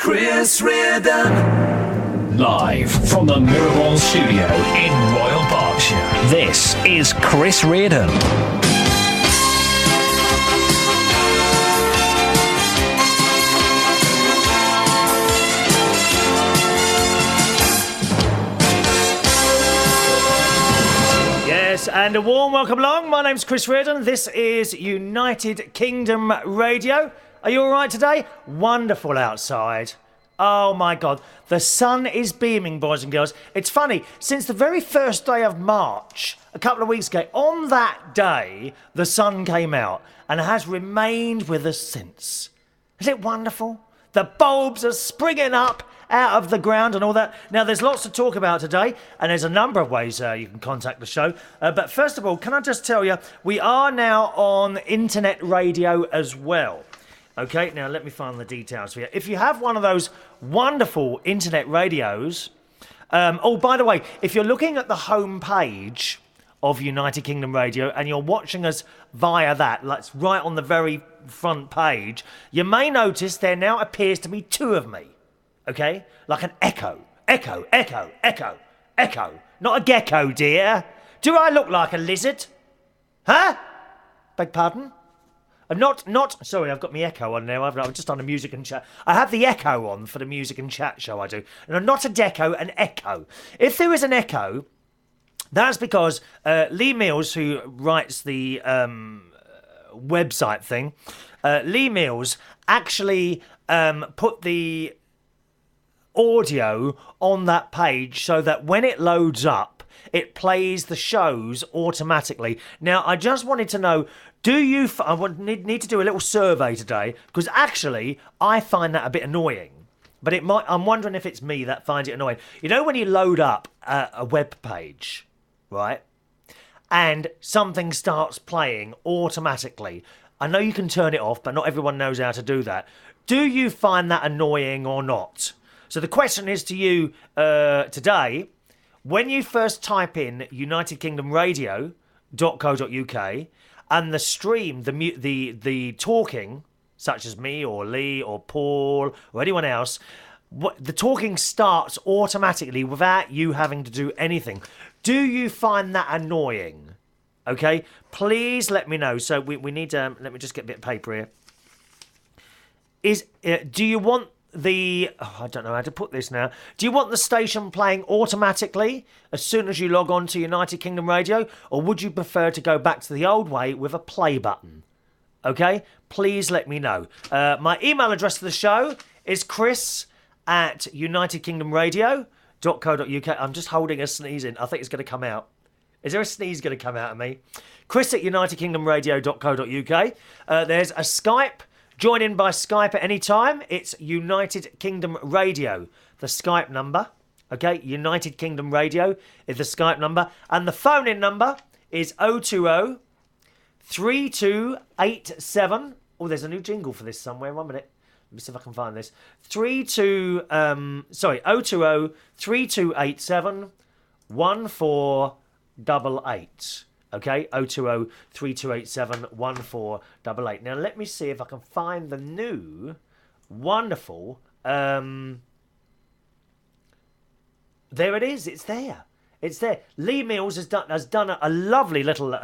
Chris Reardon. Live from the Mirrorball studio in Royal Berkshire. This is Chris Reardon. Yes, and a warm welcome along. My name's Chris Reardon. This is United Kingdom Radio. Are you all right today? Wonderful outside. Oh my God, the sun is beaming, boys and girls. It's funny, since the very first day of March, a couple of weeks ago, on that day, the sun came out and has remained with us since. Is it wonderful? The bulbs are springing up out of the ground and all that. Now, there's lots to talk about today, and there's a number of ways you can contact the show. But first of all, can I just tell you, we are now on internet radio as well. Okay, now let me find the details for you. If you have one of those wonderful internet radios, oh, by the way, if you're looking at the home page of United Kingdom Radio and you're watching us via that, that's right on the very front page, you may notice there now appears to be two of me, okay? Like an echo, echo, echo, echo, echo. Not a gecko, dear. Do I look like a lizard? Huh? Beg pardon? I'm not. Sorry, I've got my echo on now. I've just done a music and chat. I have the echo on for the music and chat show. I do, and I'm not a deco, an echo. If there is an echo, that's because Lee Mills, who writes the website thing, Lee Mills actually put the audio on that page so that when it loads up, it plays the shows automatically. Now, I just wanted to know. Need to do a little survey today, because actually I find that a bit annoying. But I'm wondering if it's me that finds it annoying. You know when you load up a web page, right? And something starts playing automatically. I know you can turn it off, but not everyone knows how to do that. Do you find that annoying or not? So the question is to you today, when you first type in unitedkingdomradio.co.uk, and the stream, the talking, such as me or Lee or Paul or anyone else, the talking starts automatically without you having to do anything. Do you find that annoying? Okay, please let me know. So we need to, let me just get a bit of paper here. Do you want I don't know how to put this now. Do you want the station playing automatically as soon as you log on to United Kingdom Radio, or would you prefer to go back to the old way with a play button? Okay, please let me know. My email address for the show is chris@unitedkingdomradio.co.uk. I'm just holding a sneeze in. I think it's going to come out. Is there a sneeze going to come out of me? chris@unitedkingdomradio.co.uk. There's a Skype. Join in by Skype at any time. It's United Kingdom Radio, the Skype number. Okay, United Kingdom Radio is the Skype number. And the phone-in number is 020 3287. Oh, there's a new jingle for this somewhere. 1 minute. Let me see if I can find this. 020 3287 1488. Okay, 020-3287-1488. Now, let me see if I can find the new, wonderful, there it is, it's there. It's there. Lee Mills has done a lovely little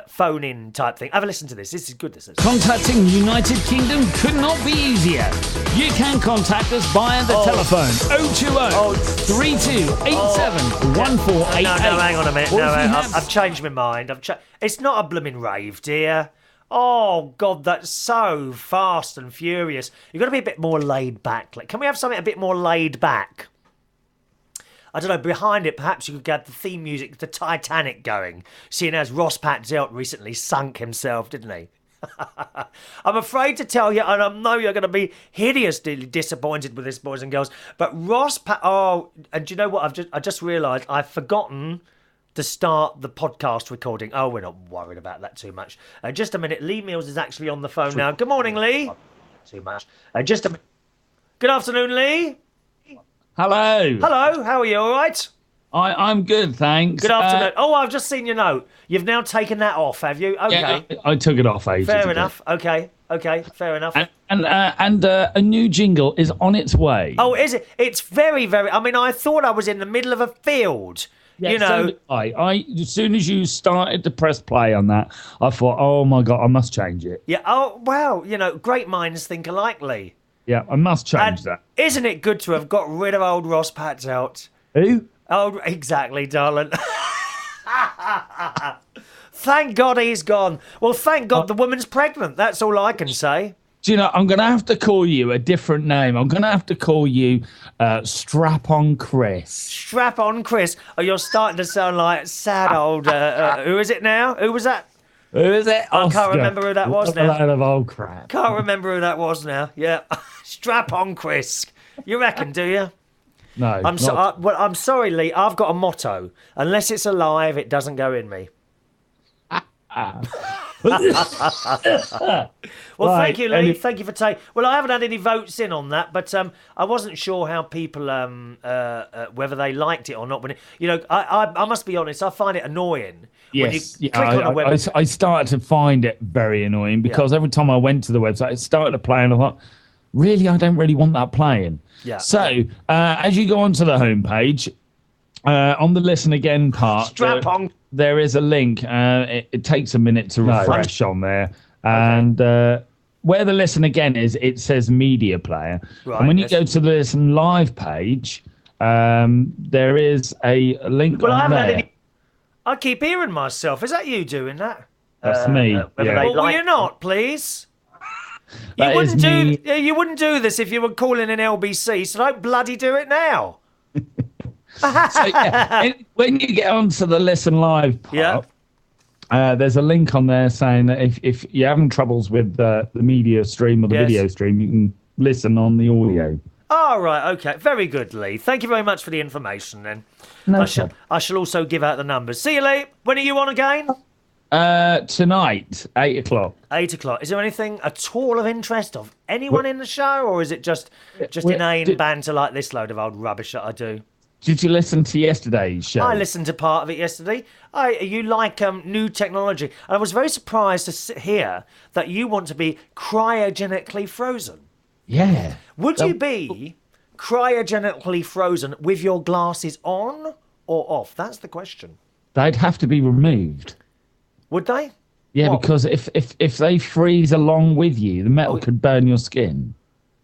phone-in type thing. Have a listen to this. This is good. This is. Contacting United Kingdom could not be easier. You can contact us via the telephone 020-3287-1488. No, hang on a minute. I've changed my mind. It's not a blooming rave, dear. Oh, God, that's so fast and furious. You've got to be a bit more laid back. Can we have something a bit more laid back? I don't know, behind it, perhaps you could get the theme music, the Titanic going, seeing as Ross Patzelt recently sunk himself, didn't he? I'm afraid to tell you, and I know you're going to be hideously disappointed with this, boys and girls, but and do you know what? I just realised I've forgotten to start the podcast recording. Oh, we're not worried about that too much. Just a minute, Lee Mills is actually on the phone now. Good morning, Lee. Too much. Just a minute. Good afternoon, Lee. Hello. Hello, how are you, all right? I'm good, thanks. Good afternoon. I've just seen your note. You've now taken that off, have you? Okay. Yeah, I took it off ages Fair ago. enough. Okay. Okay, fair enough. And a new jingle is on its way. Oh, is it? It's very, very. I mean, I thought I was in the middle of a field. Yeah, you know. So did I as soon as you started to press play on that, I thought, oh my God, I must change it. Yeah. Oh, wow. Great minds think alikely. Yeah, I must change And that. isn't it good to have got rid of old Ross Patzelt? Who? Oh, exactly, darling. Thank God he's gone. Well, thank God the woman's pregnant. That's all I can say. Do you know, I'm going to have to call you a different name. I'm going to have to call you Strap-on Chris. Strap on, Chris. Oh, you're starting to sound like sad old... who is it now? Who was that? Who is it? I can't remember who that was What a now. load of old crap. Can't remember who that was now. Yeah. Strap on, Chris. You reckon, do you? No. I'm sorry, Lee. I've got a motto. Unless it's alive, it doesn't go in me. Well, Right, thank you, Lee. Thank you for taking. Well, I haven't had any votes in on that, but I wasn't sure how people whether they liked it or not. When I must be honest, I find it annoying when you click on a website. I started to find it very annoying because every time I went to the website, it started to play, and I thought, really, I don't really want that playing. Yeah. So as you go onto the homepage, on the listen again part, Strap on. There is a link. It takes a minute to refresh on there. And where the listen again is, it says media player. Right, and when you go to the listen live page, there is a link on there. I keep hearing myself. Is that you doing that? That's me. Yeah. Well, will you not, please? You That wouldn't is me. you wouldn't do this if you were calling in LBC, so don't bloody do it now. So, when you get onto the listen live part, there's a link on there saying that if you're having troubles with the media stream or the video stream, you can listen on the audio. Oh, right, okay. Very good, Lee. Thank you very much for the information, then. I shall also give out the numbers. See you, Lee. When are you on again? Tonight, 8 o'clock. 8 o'clock. Is there anything at all of interest of anyone in the show, or is it just inane banter like this load of old rubbish that I do? Did you listen to yesterday's show? I listened to part of it yesterday. You like new technology. And I was very surprised to hear that you want to be cryogenically frozen. Yeah. Would you be cryogenically frozen with your glasses on or off? That's the question. They'd have to be removed. Would they? Yeah, What? because if they freeze along with you, the metal could burn your skin.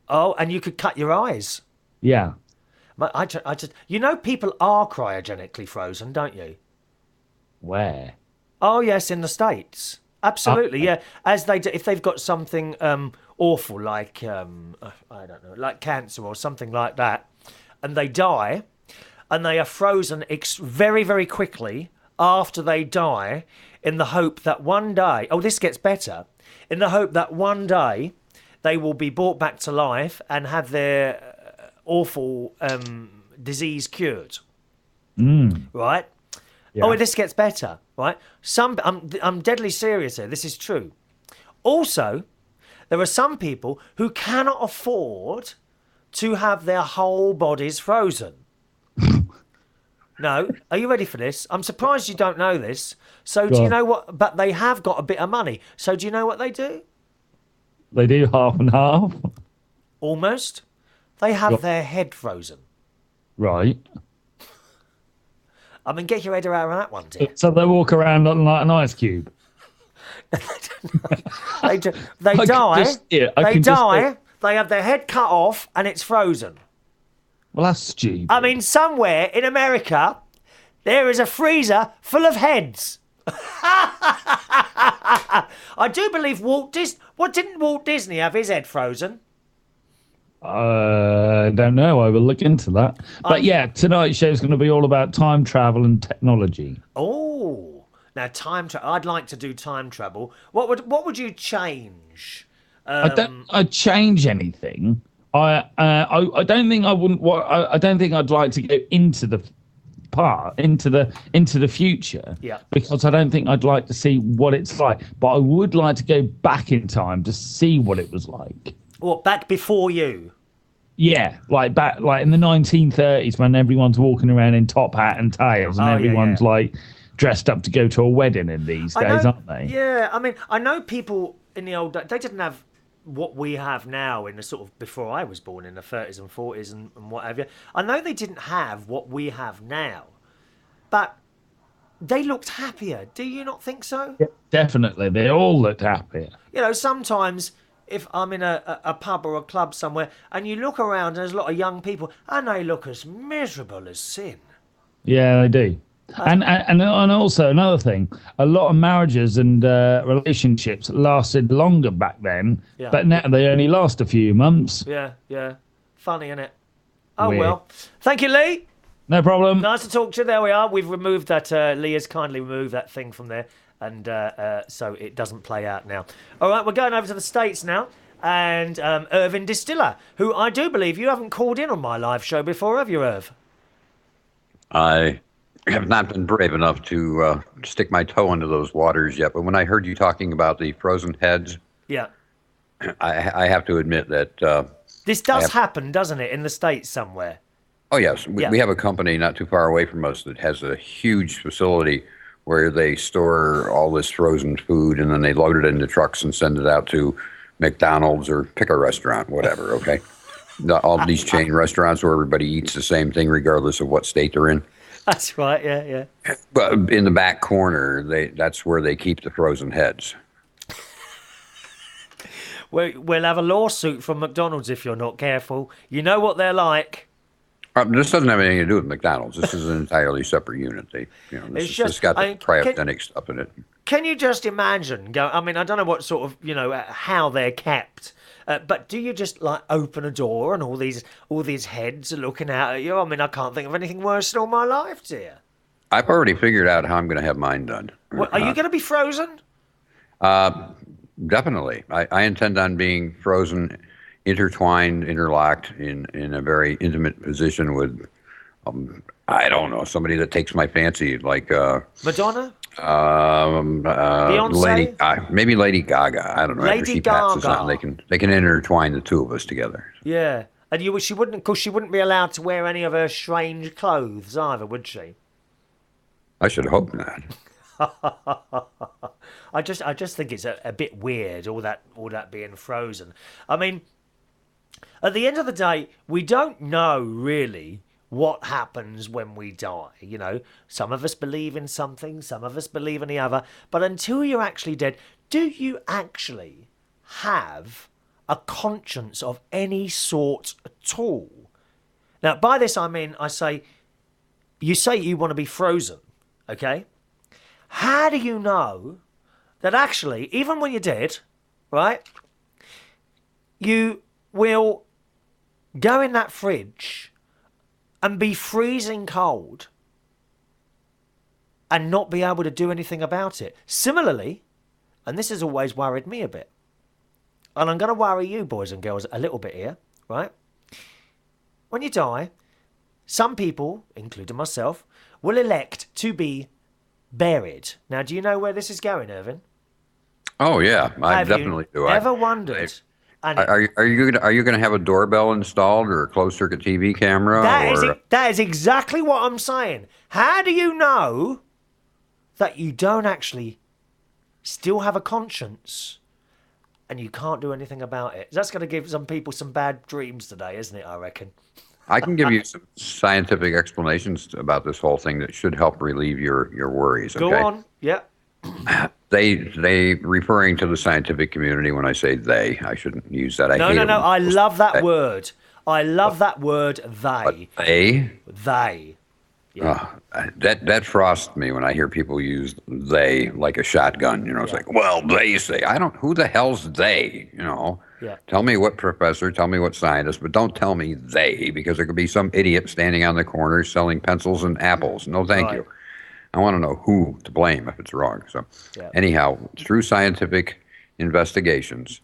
Oh, and you could cut your eyes. Yeah. I just, people are cryogenically frozen, don't you? Where? Oh yes, in the States, absolutely. Yeah, as they do, if they've got something awful like I don't know, like cancer or something like that, and they die, and they are frozen very, very quickly after they die, in the hope that one day, this gets better, in the hope that one day they will be brought back to life and have their awful disease cured. Right? Yeah. Oh, this gets better, right? I'm deadly serious here. This is true. Also, there are some people who cannot afford to have their whole bodies frozen. No, are you ready for this? I'm surprised you don't know this. So do you know what? But they have got a bit of money. So do you know what they do? They do half and half. Almost. They have their head frozen. Right. I mean, get your head around that one, dear. So they walk around looking like an ice cube. They die. They have their head cut off and it's frozen. Well, that's stupid. I mean, somewhere in America, there is a freezer full of heads. I do believe didn't Walt Disney have his head frozen? I don't know. I will look into that. But yeah, tonight's show is going to be all about time travel and technology. Oh, now I'd like to do time travel. What would you change? I'd change anything. I don't think I wouldn't. I don't think I'd like to go into the future. Yeah. Because I don't think I'd like to see what it's like. But I would like to go back in time to see what it was like. What, back before you? Yeah, like in the 1930s when everyone's walking around in top hat and tails and everyone's like dressed up to go to a wedding in these days, aren't they? Yeah, I mean, I know people in the old days, they didn't have what we have now in the sort of before I was born in the 30s and 40s and what have you. I know they didn't have what we have now, but they looked happier. Do you not think so? Yeah, definitely. They all looked happier. You know, sometimes if I'm in a pub or a club somewhere and you look around and there's a lot of young people and they look as miserable as sin. Yeah, they do. And also another thing, a lot of marriages and relationships lasted longer back then, but now they only last a few months. Yeah. Funny, isn't it? Oh, Weird. well. Thank you, Lee. No problem. Nice to talk to you. There we are. We've removed that. Lee has kindly removed that thing from there, and so it doesn't play out now. All right, we're going over to the States now. And Irvin Distiller, who I do believe you haven't called in on my live show before, have you, Irv? I have not been brave enough to stick my toe into those waters yet. But when I heard you talking about the frozen heads, yeah, I have to admit that this does happen, doesn't it, in the States somewhere? Oh yes, we have a company not too far away from us that has a huge facility where they store all this frozen food and then they load it into trucks and send it out to McDonald's or pick a restaurant, whatever. Okay, all these chain restaurants where everybody eats the same thing regardless of what state they're in. That's right, yeah. But in the back corner, that's where they keep the frozen heads. We'll have a lawsuit from McDonald's if you're not careful. You know what they're like. This doesn't have anything to do with McDonald's. This is an entirely separate unit. This got the cryogenic stuff in it. Can you just imagine? I mean, I don't know what sort of, how they're kept. But do you just like open a door and all these heads are looking out at you? I mean, I can't think of anything worse in all my life, dear. I've already figured out how I'm going to have mine done. Well, are you going to be frozen? Definitely. I intend on being frozen, intertwined, interlocked in a very intimate position with, I don't know, somebody that takes my fancy, like Madonna. Beyonce? Maybe Lady Gaga. I don't know. Lady After she passes Gaga. on, they can intertwine the two of us together. Yeah, and she wouldn't be allowed to wear any of her strange clothes either, would she? I should hope not. I just think it's a bit weird, all that being frozen. I mean, at the end of the day, we don't know really what happens when we die. Some of us believe in something, some of us believe in the other. But until you're actually dead, do you actually have a conscience of any sort at all? Now, by this I mean, you say you want to be frozen, okay? How do you know that actually, even when you're dead, right, you will go in that fridge and be freezing cold and not be able to do anything about it? Similarly, and this has always worried me a bit, and I'm going to worry you boys and girls a little bit here, right? When you die, some people, including myself, will elect to be buried. Now, do you know where this is going, Irvin? Oh yeah, I definitely do. Ever wondered? Are you going to have a doorbell installed or a closed circuit TV camera? That is exactly what I'm saying. How do you know that you don't actually still have a conscience and you can't do anything about it? That's going to give some people some bad dreams today, isn't it, I reckon? I can give you some scientific explanations about this whole thing that should help relieve your worries. Okay? Go on. Yeah. They referring to the scientific community. When I say they, I shouldn't use that. No. I love that word. I love that word. They. But they. They. Yeah. That frosts me when I hear people use they like a shotgun. It's like, well, they say. I don't. Who the hell's they? Yeah. Tell me what professor. Tell me what scientist. But don't tell me they, because there could be some idiot standing on the corner selling pencils and apples. No, thank you. I want to know who to blame if it's wrong. So anyhow, through scientific investigations,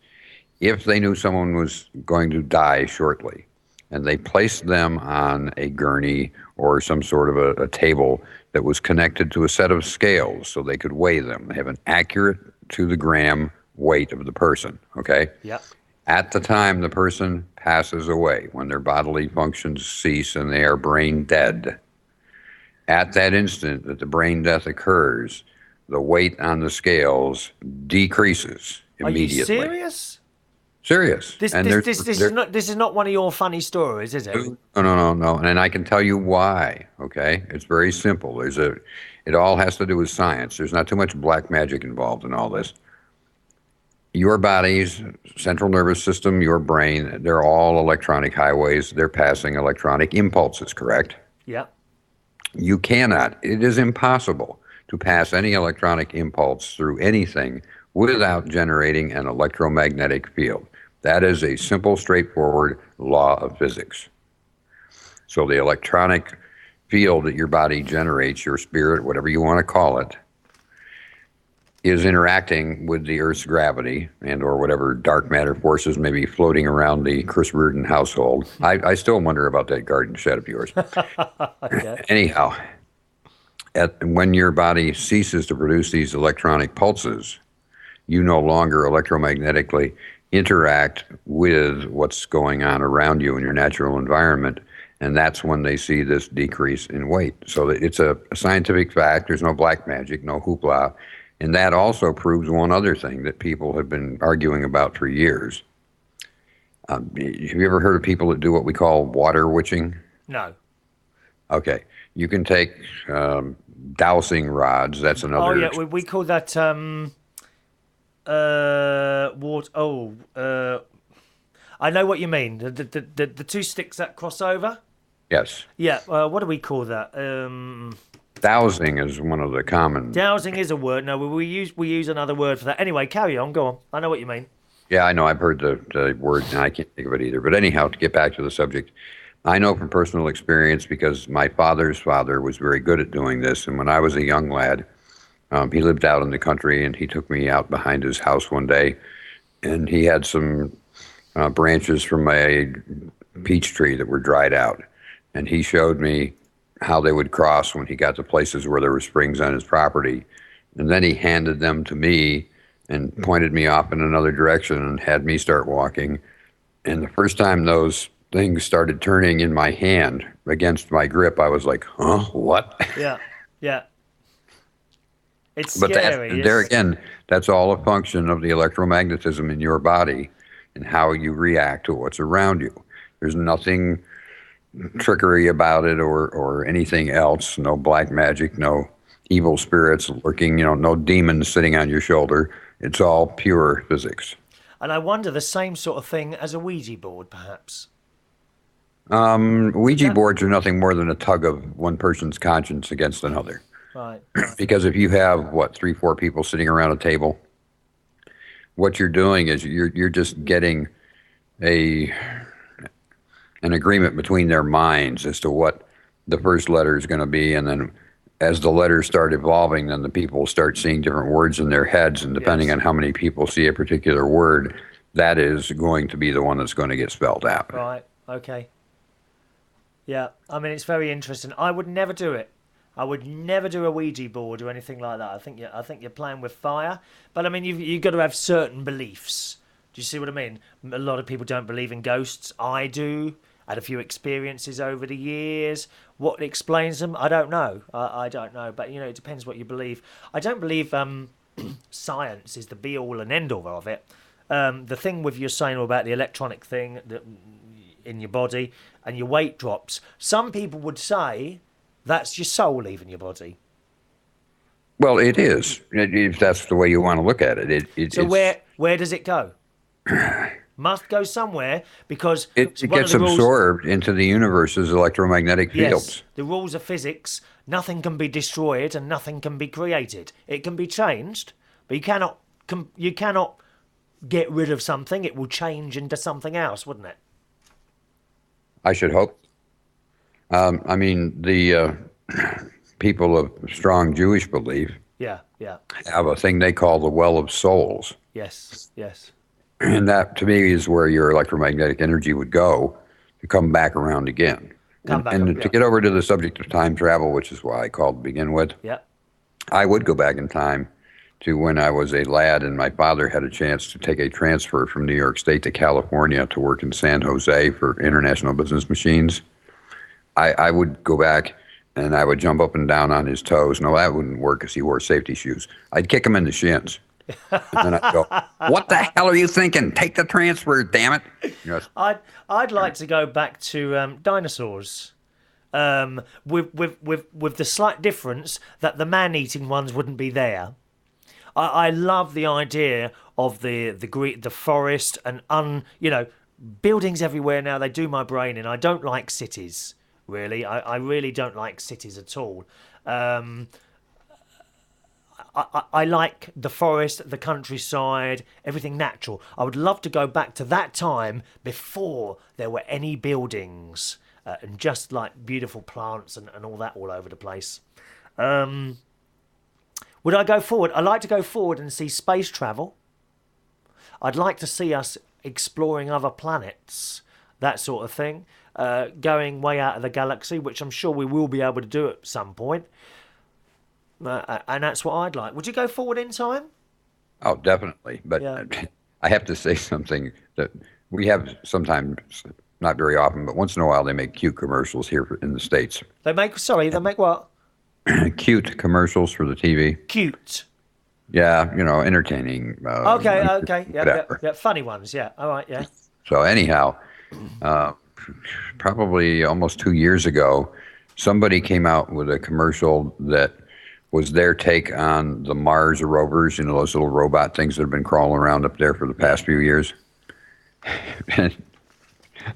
if they knew someone was going to die shortly and they placed them on a gurney or some sort of a table that was connected to a set of scales so they could weigh them, they have an accurate to the gram weight of the person, okay? Yep. At the time the person passes away, when their bodily functions cease and they are brain dead, at that instant that the brain death occurs, the weight on the scales decreases immediately. Are you serious? Serious. This is not one of your funny stories, is it? No. And I can tell you why. Okay, it's very simple. It all has to do with science. There's not too much black magic involved in all this. Your body's central nervous system, your brain, they're all electronic highways. They're passing electronic impulses, correct? Yeah. You cannot, it is impossible to pass any electronic impulse through anything without generating an electromagnetic field. That is a simple, straightforward law of physics. So the electronic field that your body generates, your spirit, whatever you want to call it, is interacting with the Earth's gravity and or whatever dark matter forces may be floating around the Chris Reardon household. I still wonder about that garden shed of yours. Okay. Anyhow, when your body ceases to produce these electronic pulses, you no longer electromagnetically interact with what's going on around you in your natural environment. And that's when they see this decrease in weight. So it's a scientific fact. There's no black magic, no hoopla. And that also proves one other thing that people have been arguing about for years. Have you ever heard of people that do what we call water witching? No. Okay. You can take dowsing rods. That's another. Oh, yeah. We call that water. I know what you mean. The two sticks that cross over? Yes. Yeah. What do we call that? Dowsing is one of the common. Dowsing is a word. No, we use another word for that. Anyway, carry on. Go on. I know what you mean. Yeah, I know. I've heard the word, and I can't think of it either. But anyhow, to get back to the subject, I know from personal experience because my father's father was very good at doing this. And when I was a young lad, he lived out in the country, and he took me out behind his house one day, and he had some branches from a peach tree that were dried out. And he showed me how they would cross when he got to places where there were springs on his property. And then he handed them to me and pointed me off in another direction and had me start walking. And the first time those things started turning in my hand against my grip, I was like, huh, what? Yeah, yeah. It's but scary. There again, that's all a function of the electromagnetism in your body and how you react to what's around you. There's nothing trickery about it or anything else. No black magic, no evil spirits lurking, no demons sitting on your shoulder. It's all pure physics. And I wonder the same sort of thing as a Ouija board, perhaps. Ouija boards are nothing more than a tug of one person's conscience against another. Right. Because if you have, 3-4 people sitting around a table, what you're doing is you're just getting an agreement between their minds as to what the first letter is going to be. And then as the letters start evolving, then the people start seeing different words in their heads. And depending on how many people see a particular word, that is going to be the one that's going to get spelled out. Right. Okay. Yeah. I mean, it's very interesting. I would never do it. I would never do a Ouija board or anything like that. I think you're playing with fire. But I mean, you've got to have certain beliefs. Do you see what I mean? A lot of people don't believe in ghosts. I do. I had a few experiences over the years. What explains them? I don't know. I don't know. But, it depends what you believe. I don't believe science is the be-all and end-all of it. The thing with you're saying about the electronic thing in your body and your weight drops, some people would say that's your soul leaving your body. Well, it is. If that's the way you want to look at it. So where does it go? Must go somewhere because it gets absorbed into the universe's electromagnetic fields. Yes, the rules of physics, nothing can be destroyed and nothing can be created. It can be changed, but you cannot get rid of something. It will change into something else, wouldn't it? I should hope. I mean, the people of strong Jewish belief have a thing they call the well of souls. Yes. And that, to me, is where your electromagnetic energy would go to come back around again. To get over to the subject of time travel, which is why I called to begin with, I would go back in time to when I was a lad and my father had a chance to take a transfer from New York State to California to work in San Jose for International Business Machines. I would go back and I would jump up and down on his toes. No, that wouldn't work because he wore safety shoes. I'd kick him in the shins. And then I go, what the hell are you thinking? Take the transfer, damn it. Yes. I'd like to go back to dinosaurs. With the slight difference that the man-eating ones wouldn't be there. I love the idea of the forest and buildings everywhere now. They do my brain in. I don't like cities, really. I really don't like cities at all. I like the forest, the countryside, everything natural. I would love to go back to that time before there were any buildings and just like beautiful plants and all that all over the place. Would I go forward? I'd like to go forward and see space travel. I'd like to see us exploring other planets, that sort of thing, going way out of the galaxy, which I'm sure we will be able to do at some point. And that's what I'd like. Would you go forward in time? Oh, definitely. But yeah. I have to say something that we have sometimes, not very often, but once in a while they make cute commercials here in the States. They make what? Cute commercials for the TV. Cute. Yeah, entertaining. Okay. Yeah. Funny ones. Yeah. All right. Yeah. So anyhow, probably almost 2 years ago, somebody came out with a commercial that was their take on the Mars rovers, those little robot things that have been crawling around up there for the past few years. And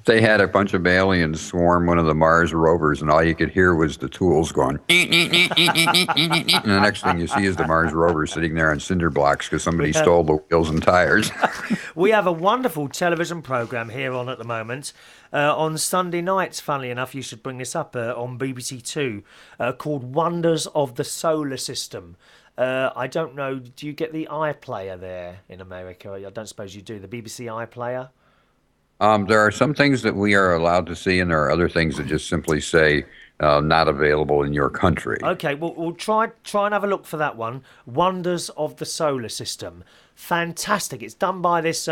they had a bunch of aliens swarm one of the Mars rovers, and all you could hear was the tools going, and the next thing you see is the Mars rover sitting there on cinder blocks because somebody stole the wheels and tires. We have a wonderful television program here on at the moment. On Sunday nights, funnily enough, you should bring this up on BBC Two, called Wonders of the Solar System. I don't know, do you get the iPlayer there in America? I don't suppose you do, the BBC iPlayer? There are some things that we are allowed to see, and there are other things that just simply say not available in your country. Okay, well, we'll try and have a look for that one. Wonders of the Solar System. Fantastic. It's done by this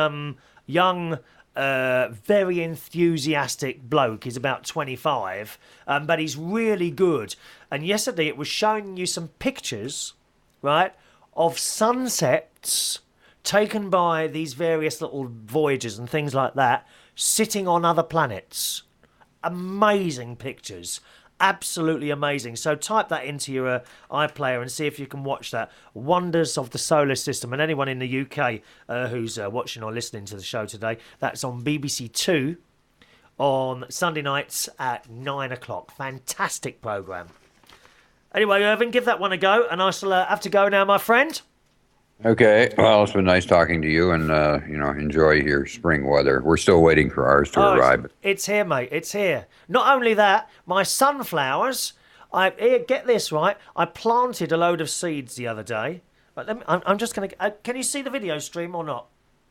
young, very enthusiastic bloke. He's about 25, but he's really good. And yesterday it was showing you some pictures, right, of sunsets taken by these various little voyagers and things like that, sitting on other planets. Amazing pictures. Absolutely amazing. So type that into your iPlayer and see if you can watch that. Wonders of the Solar System. And anyone in the UK who's watching or listening to the show today, that's on BBC Two on Sunday nights at 9 o'clock. Fantastic programme. Anyway, Irvin, give that one a go, and I shall have to go now, my friend. Okay. Well, it's been nice talking to you, and enjoy your spring weather. We're still waiting for ours to arrive. It's here, mate. It's here. Not only that, my sunflowers. Get this right. I planted a load of seeds the other day. I'm just going to. Can you see the video stream or not?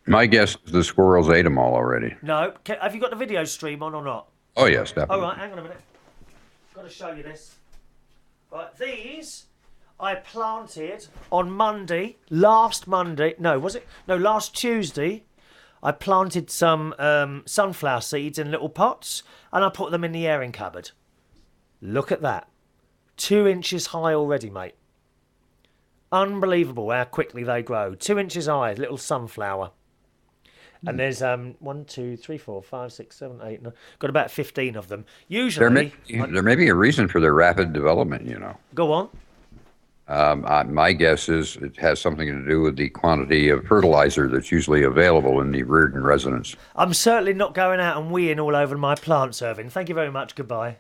My guess is the squirrels ate them all already. No. Have you got the video stream on or not? Oh yes, definitely. All right. Hang on a minute. Got to show you this. Right. These I planted on last Tuesday, I planted some sunflower seeds in little pots and I put them in the airing cupboard. Look at that. 2 inches high already, mate. Unbelievable how quickly they grow. 2 inches high, little sunflower. And there's 1, 2, 3, 4, 5, 6, 7, 8, 9. Got about 15 of them. Usually there may be a reason for their rapid development, Go on. My guess is it has something to do with the quantity of fertilizer that's usually available in the Reardon residence. I'm certainly not going out and weeing all over my plants, Irvin. Thank you very much. Goodbye.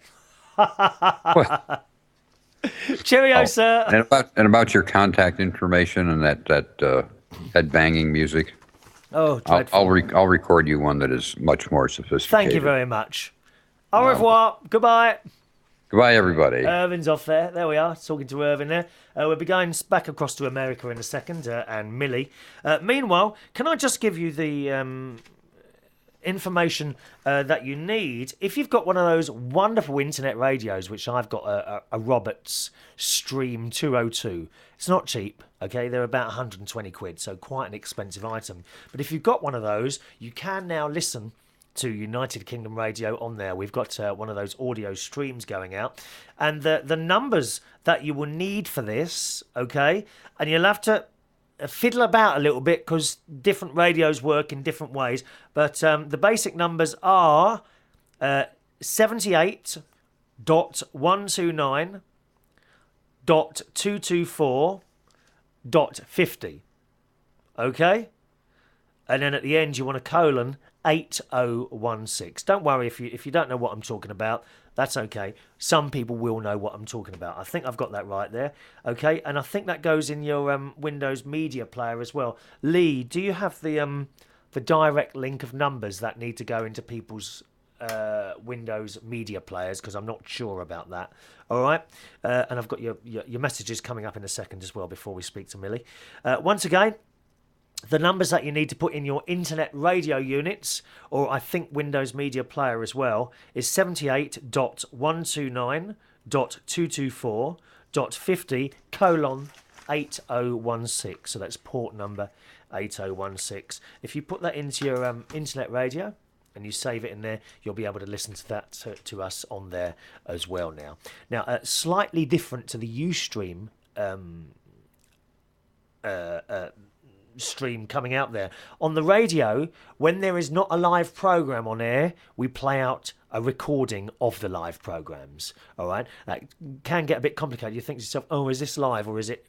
Cheerio, sir. And about your contact information and that head banging music. Oh, I'll record you one that is much more sophisticated. Thank you very much. Au revoir. Goodbye. Goodbye, everybody. Irvin's off there. There we are, talking to Irvin there. We'll be going back across to America in a second, and Millie. Meanwhile, can I just give you the information that you need? If you've got one of those wonderful internet radios, which I've got a Roberts Stream 202. It's not cheap, okay? They're about 120 quid, so quite an expensive item. But if you've got one of those, you can now listen to United Kingdom Radio on there. We've got one of those audio streams going out, and the numbers that you will need for this, okay, and you'll have to fiddle about a little bit because different radios work in different ways. But the basic numbers are 78.129.224.50. Okay? And then at the end, you want a colon 8016. Don't worry if you don't know what I'm talking about. That's okay. Some people will know what I'm talking about. I think I've got that right there. Okay, and I think that goes in your Windows Media Player as well. Lee, do you have the direct link of numbers that need to go into people's Windows Media Players? Because I'm not sure about that. All right, and I've got your messages coming up in a second as well before we speak to Millie. Once again, the numbers that you need to put in your internet radio units, or I think Windows Media Player as well, is 78.129.224.50:8016. So that's port number 8016. If you put that into your internet radio and you save it in there, you'll be able to listen to that to us on there as well now. Now, slightly different to the Ustream stream coming out there. On the radio, when there is not a live program on air, we play out a recording of the live programs. All right, that can get a bit complicated. You think to yourself, "Oh, is this live or is it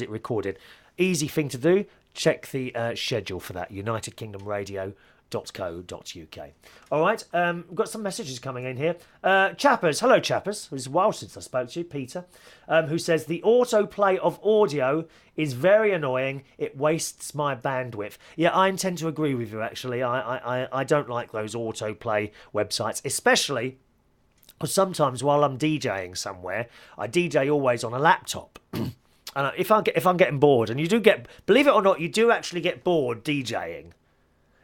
recorded?" Easy thing to do. Check the schedule for that. UnitedKingdomRadio.co.uk. All right, we've got some messages coming in here. Chappers, hello Chappers. It was a while since I spoke to you, Peter, who says the autoplay of audio is very annoying. It wastes my bandwidth. Yeah, I intend to agree with you. Actually, I don't like those autoplay websites, especially because sometimes while I'm DJing somewhere, I DJ always on a laptop. And if I'm getting bored, and you do get, believe it or not, you do actually get bored DJing.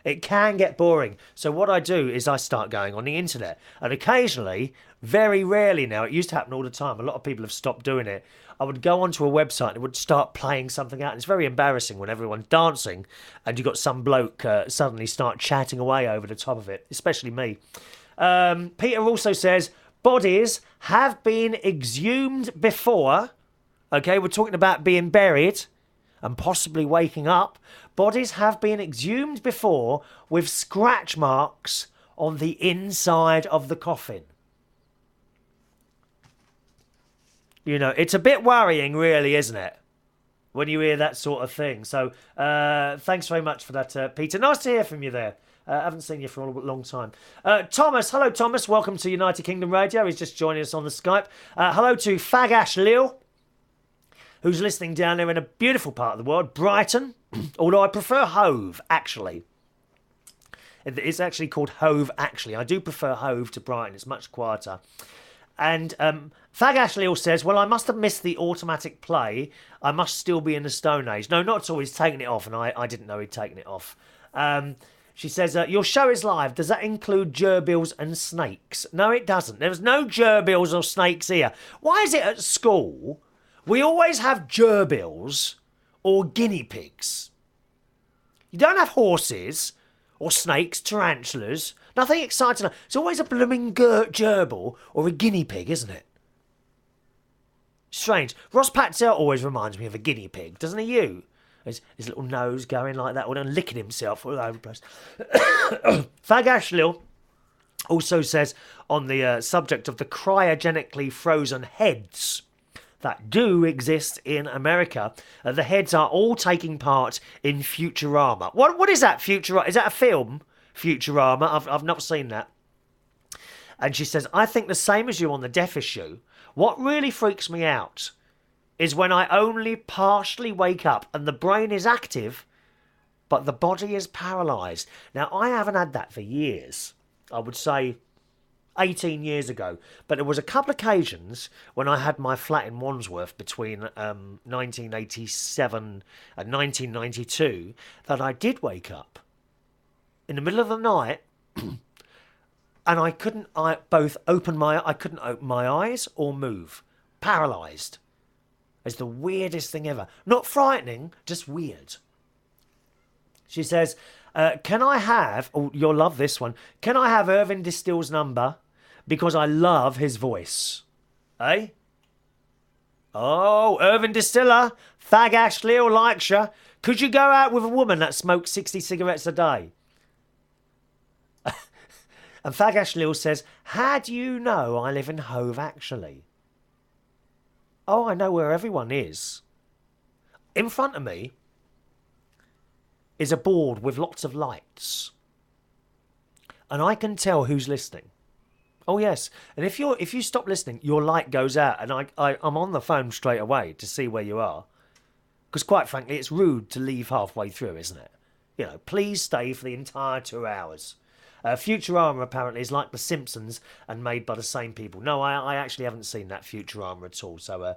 It can get boring. So what I do is I start going on the internet. And occasionally, very rarely now, it used to happen all the time. A lot of people have stopped doing it. I would go onto a website and it would start playing something out. And it's very embarrassing when everyone's dancing and you've got some bloke suddenly start chatting away over the top of it, especially me. Peter also says, bodies have been exhumed before. Okay, we're talking about being buried and possibly waking up. Bodies have been exhumed before with scratch marks on the inside of the coffin. You know, it's a bit worrying, really, isn't it? When you hear that sort of thing. So, thanks very much for that, Peter. Nice to hear from you there. I haven't seen you for a long time. Thomas, hello, Thomas. Welcome to United Kingdom Radio. He's just joining us on the Skype. Hello to Fagash Lil, who's listening down there in a beautiful part of the world, Brighton. Although I prefer Hove, actually. It's actually called Hove, actually. I do prefer Hove to Brighton. It's much quieter. And Fag Ashley says, well, I must have missed the automatic play. I must still be in the Stone Age. No, not at all. He's taken it off, and I didn't know he'd taken it off. She says, your show is live. Does that include gerbils and snakes? No, it doesn't. There's no gerbils or snakes here. Why is it at school we always have gerbils or guinea pigs? You don't have horses or snakes, tarantulas. Nothing exciting. It's always a blooming gerbil or a guinea pig, isn't it? Strange. Ross Patzel always reminds me of a guinea pig, doesn't he? You? His little nose going like that, and licking himself all over the place. Fag Ashlil also says on the subject of the cryogenically frozen heads that do exist in America, the heads are all taking part in Futurama. What is that, Futurama? Is that a film, Futurama? I've not seen that. And she says, I think the same as you on the deaf issue. What really freaks me out is when I only partially wake up and the brain is active, but the body is paralysed. Now, I haven't had that for years. I would say 18 years ago. But there was a couple of occasions when I had my flat in Wandsworth between 1987 and 1992 that I did wake up in the middle of the night and I couldn't open my eyes or move. Paralysed. It's the weirdest thing ever. Not frightening, just weird. She says, can I have, oh, you'll love this one, can I have Irvin Distill's number? Because I love his voice. Eh? Oh, Irvin Distiller, Fag Ashley likes you. Could you go out with a woman that smokes 60 cigarettes a day? And Fagash Lil says, how do you know I live in Hove, actually? Oh, I know where everyone is. In front of me is a board with lots of lights. And I can tell who's listening. Oh, yes. And if you stop listening, your light goes out. And I'm on the phone straight away to see where you are. Because quite frankly, it's rude to leave halfway through, isn't it? You know, please stay for the entire 2 hours. Futurama apparently is like The Simpsons and made by the same people. No, I actually haven't seen that Futurama at all, so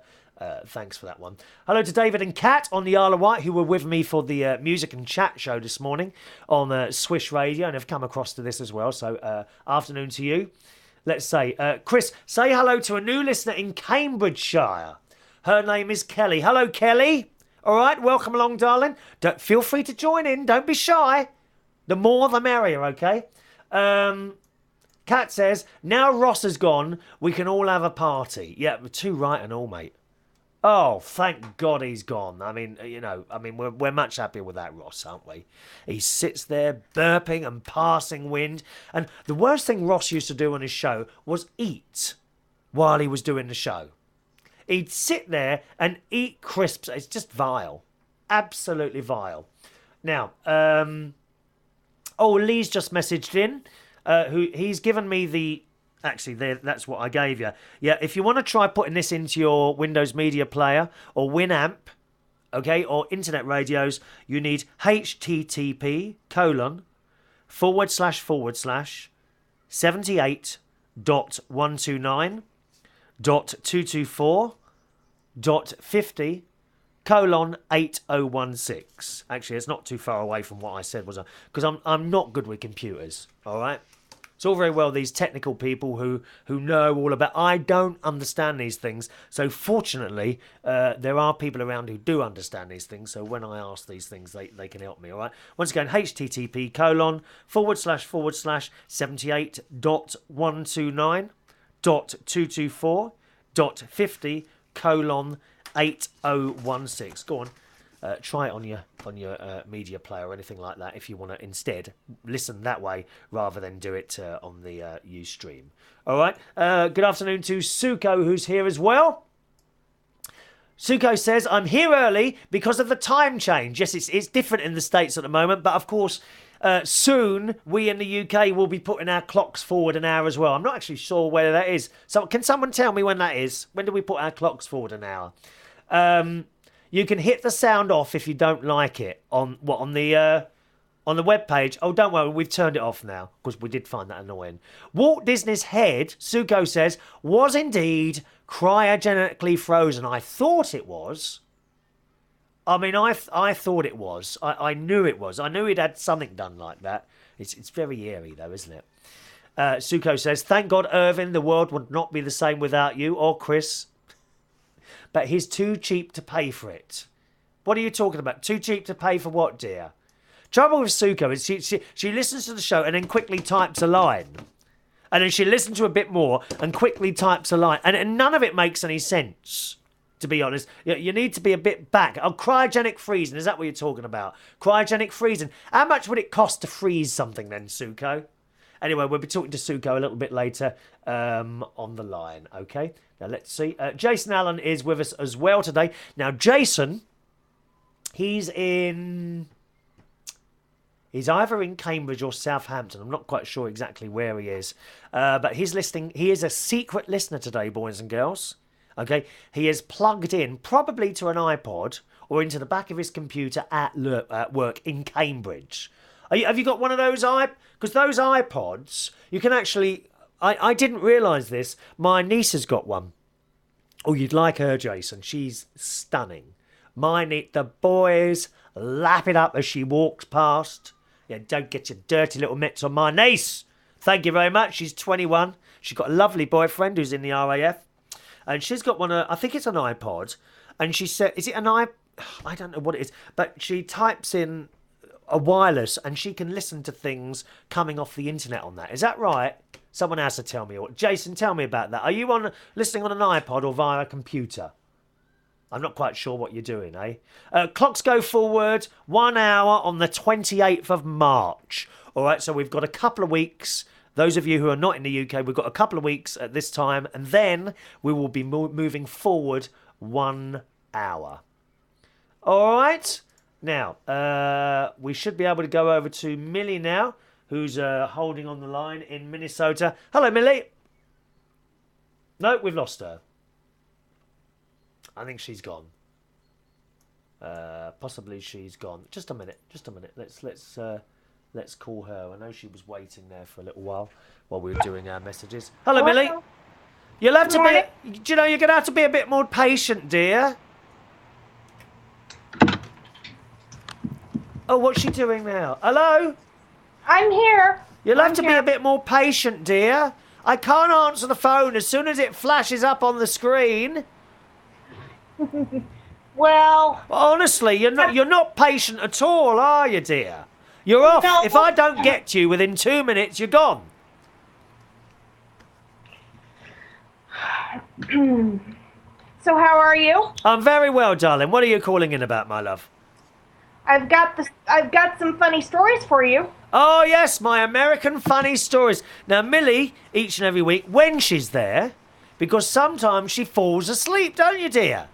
thanks for that one. Hello to David and Kat on the Isle of Wight, who were with me for the music and chat show this morning on Swish Radio and have come across to this as well, so afternoon to you. Let's say, Chris, say hello to a new listener in Cambridgeshire. Her name is Kelly. Hello, Kelly. All right, welcome along, darling. Feel free to join in. Don't be shy. The more, the merrier, okay? Kat says, now Ross has gone, we can all have a party. Yeah, we're too right and all, mate. Oh, thank God he's gone. I mean, we're much happier with that, Ross, aren't we? He sits there burping and passing wind. And the worst thing Ross used to do on his show was eat while he was doing the show. He'd sit there and eat crisps. It's just vile. Absolutely vile. Now, Lee's just messaged in. He's given me the... Actually, that's what I gave you. Yeah, if you want to try putting this into your Windows Media Player or Winamp, okay, or internet radios, you need http://78.129.224.50:8016. Actually, it's not too far away from what I said, was I? Because I'm not good with computers, all right? It's all very well these technical people who know all about... I don't understand these things. So fortunately, there are people around who do understand these things. So when I ask these things, they can help me, all right? Once again, http://78.129.224.50:8016. Go on. Try it on your media player or anything like that if you want to instead listen that way rather than do it on the Ustream. All right. Good afternoon to Suko, who's here as well. Suko says, I'm here early because of the time change. Yes, it's different in the States at the moment, but of course, soon we in the UK will be putting our clocks forward an hour as well. I'm not actually sure where that is. So can someone tell me when that is? When do we put our clocks forward an hour? You can hit the sound off if you don't like it on the webpage. Oh, don't worry, we've turned it off now because we did find that annoying. Walt Disney's head, Suko says, was indeed cryogenically frozen. I thought it was. I mean, I thought it was. I knew it was. I knew he'd had something done like that. It's very eerie though, isn't it? Suko says, thank God, Irvin, the world would not be the same without you or Chris. But he's too cheap to pay for it. What are you talking about? Too cheap to pay for what, dear? Trouble with Suko is she listens to the show and then quickly types a line. And then she listens to a bit more and quickly types a line. And none of it makes any sense, to be honest. You need to be a bit back. Oh, cryogenic freezing, is that what you're talking about? Cryogenic freezing. How much would it cost to freeze something then, Suko? Anyway, we'll be talking to Suko a little bit later on the line, okay? Now, let's see. Jason Allen is with us as well today. Now, Jason, he's either in Cambridge or Southampton. I'm not quite sure exactly where he is. But he's listening. He is a secret listener today, boys and girls. Okay? He is plugged in, probably to an iPod or into the back of his computer at work in Cambridge. Have you got one of those because those iPods, you can actually... I didn't realise this. My niece has got one. Oh, you'd like her, Jason. She's stunning. The boys lap it up as she walks past. Yeah, don't get your dirty little mitts on my niece. Thank you very much. She's 21. She's got a lovely boyfriend who's in the RAF. And she's got one, I think it's an iPod. And she said, is it an iPod? I don't know what it is. But she types in a wireless and she can listen to things coming off the internet on that. Is that right? Someone has to tell me. Jason, tell me about that. Are you listening on an iPod or via a computer? I'm not quite sure what you're doing, eh? Clocks go forward 1 hour on the 28th of March. All right, so we've got a couple of weeks. Those of you who are not in the UK, we've got a couple of weeks at this time, and then we will be moving forward 1 hour. All right. Now, we should be able to go over to Millie now, who's holding on the line in Minnesota. Hello, Millie. No, we've lost her. I think she's gone. Possibly she's gone. Just a minute. Let's call her. I know she was waiting there for a little while we were doing our messages. Hello, Millie. You'll have to be. Do you know you're going to have to be a bit more patient, dear? Oh, what's she doing now? Hello. I'm here. You'll have to be a bit more patient, dear. I can't answer the phone as soon as it flashes up on the screen. Well, honestly, you're not patient at all, are you, dear? You're off. No. If I don't get to you within 2 minutes, you're gone. So how are you? I'm very well, darling. What are you calling in about, my love? I've got some funny stories for you. Oh yes, my American funny stories. Now, Millie, each and every week when she's there, because sometimes she falls asleep, don't you, dear?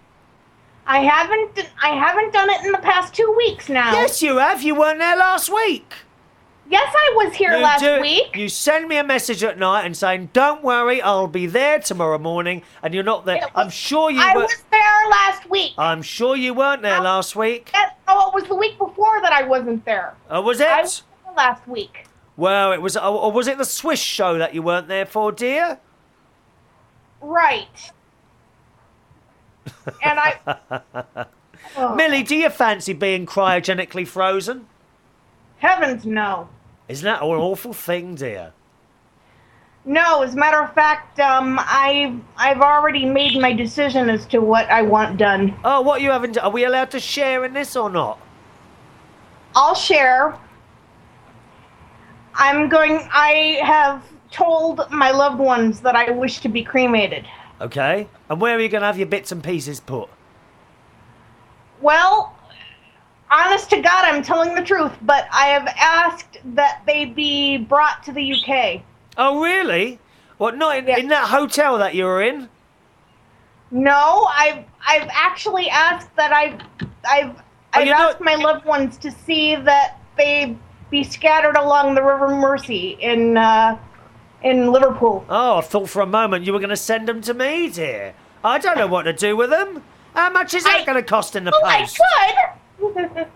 I haven't done it in the past 2 weeks now. Yes, you have. You weren't there last week. Yes, I was here last week. You send me a message at night and saying, "Don't worry, I'll be there tomorrow morning," and you're not there. I'm sure you were. I was there last week. I'm sure you weren't there last week. Oh, it was the week before that I wasn't there. Oh, was it? I was there last week. Well, it was. Or was it the Swiss show that you weren't there for, dear? Right. And Millie, do you fancy being cryogenically frozen? Heavens, no. Isn't that an awful thing, dear? No, as a matter of fact, I've already made my decision as to what I want done. Oh, what you haven't? Are we allowed to share in this or not? I'll share. I have told my loved ones that I wish to be cremated. Okay. And where are you going to have your bits and pieces put? Well, honest to God, I'm telling the truth, but I have asked that they be brought to the UK. Oh, really? What, not in that hotel that you were in? No, I've actually asked that I've asked my loved ones to see that they be scattered along the River Mersey in Liverpool. Oh, I thought for a moment you were going to send them to me, dear. I don't know what to do with them. How much is that going to cost in the post? I could.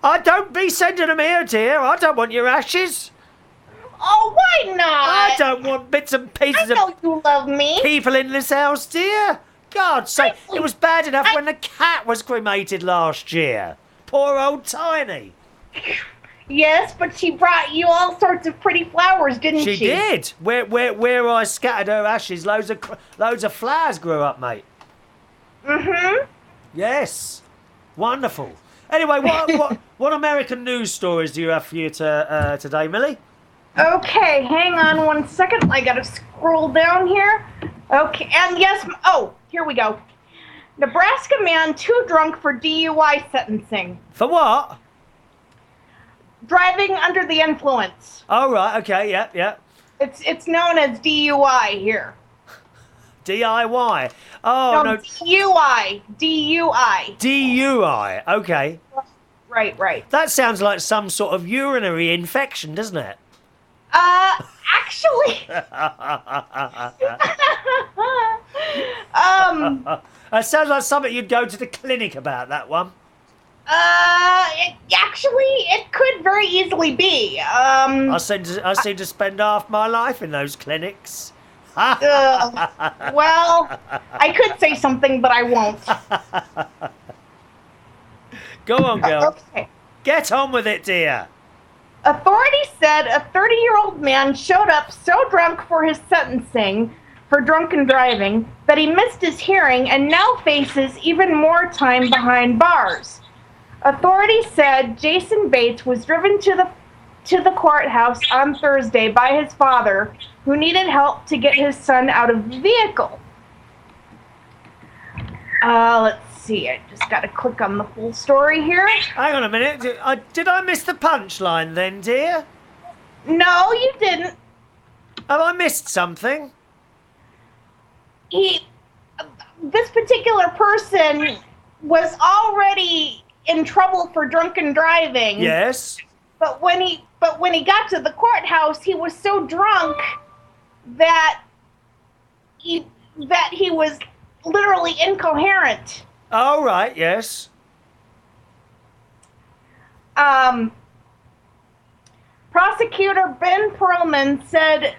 I don't be sending them here, dear. I don't want your ashes. Oh, why not? I don't want bits and pieces I know you love me. People in this house, dear. God's sake, it was bad enough when the cat was cremated last year. Poor old Tiny. Yes, but she brought you all sorts of pretty flowers, didn't she? She did. Where I scattered her ashes, loads of flowers grew up, mate. Mm-hmm. Yes. Wonderful. Anyway, what American news stories do you have for you today, Millie? Okay, hang on 1 second. I gotta scroll down here. Okay, and yes, here we go. Nebraska man too drunk for DUI sentencing. For what? Driving under the influence. Oh, right, okay, yeah. It's known as DUI here. DIY. Oh, no. DUI. DUI, okay. Right. That sounds like some sort of urinary infection, doesn't it? Actually. It sounds like something you'd go to the clinic about, that one. It could very easily be. I seem to spend half my life in those clinics. Well, I could say something, but I won't. Go on, girl. Okay. Get on with it, dear. Authorities said a 30-year-old man showed up so drunk for his sentencing for drunken driving that he missed his hearing and now faces even more time behind bars. Authorities said Jason Bates was driven to the courthouse on Thursday by his father, who needed help to get his son out of the vehicle. Let's see. I just got to click on the full story here. Hang on a minute. Did I miss the punchline then, dear? No, you didn't. Have I missed something? This particular person was already in trouble for drunken driving. Yes. But when he got to the courthouse, he was so drunk that he was literally incoherent. Oh, right, yes. Prosecutor Ben Perlman said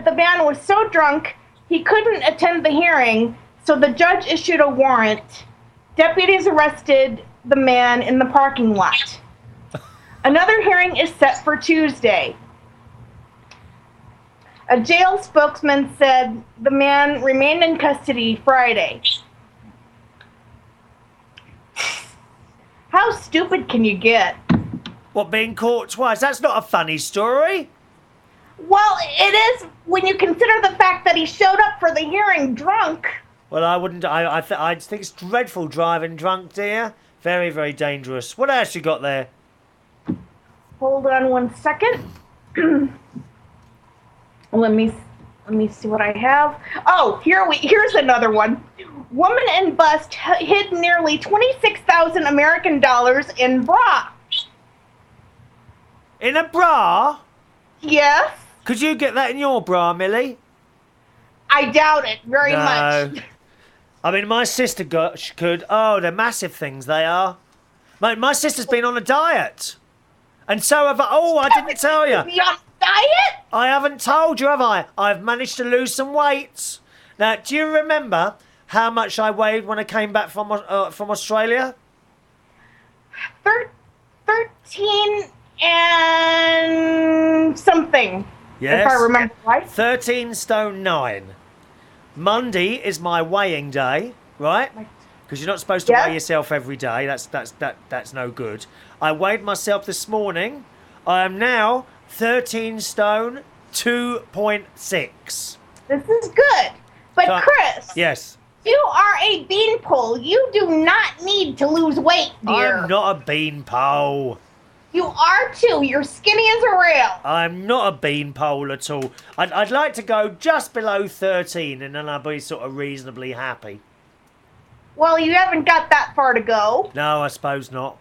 the man was so drunk he couldn't attend the hearing, so the judge issued a warrant. Deputies arrested the man in the parking lot. Another hearing is set for Tuesday. A jail spokesman said the man remained in custody Friday. How stupid can you get? What, being caught twice? That's not a funny story. Well, it is when you consider the fact that he showed up for the hearing drunk. Well, I wouldn't. I think it's dreadful driving drunk, dear. Very, very dangerous. What else you got there? Hold on one second. Let me see what I have. Oh, here's another one. Woman in bust hid nearly 26,000 American dollars in bra. In a bra? Yes. Could you get that in your bra, Millie? I doubt it very much. I mean, my sister could. Oh, they're massive things, they are. My sister's been on a diet. And so have I. Oh, I didn't tell you. Be on diet? I haven't told you, have I? I've managed to lose some weight. Now, do you remember how much I weighed when I came back from Australia? 13 and something. Yes. If I remember right. 13 stone 9. Monday is my weighing day, right? Because you're not supposed to weigh yourself every day. That's no good. I weighed myself this morning. I am now 13 stone 2.6. This is good. But Chris. Yes. You are a beanpole. You do not need to lose weight, dear. I'm not a beanpole. You are too. You're skinny as a rail. I'm not a beanpole at all. I'd like to go just below 13 and then I'll be sort of reasonably happy. Well, you haven't got that far to go. No, I suppose not.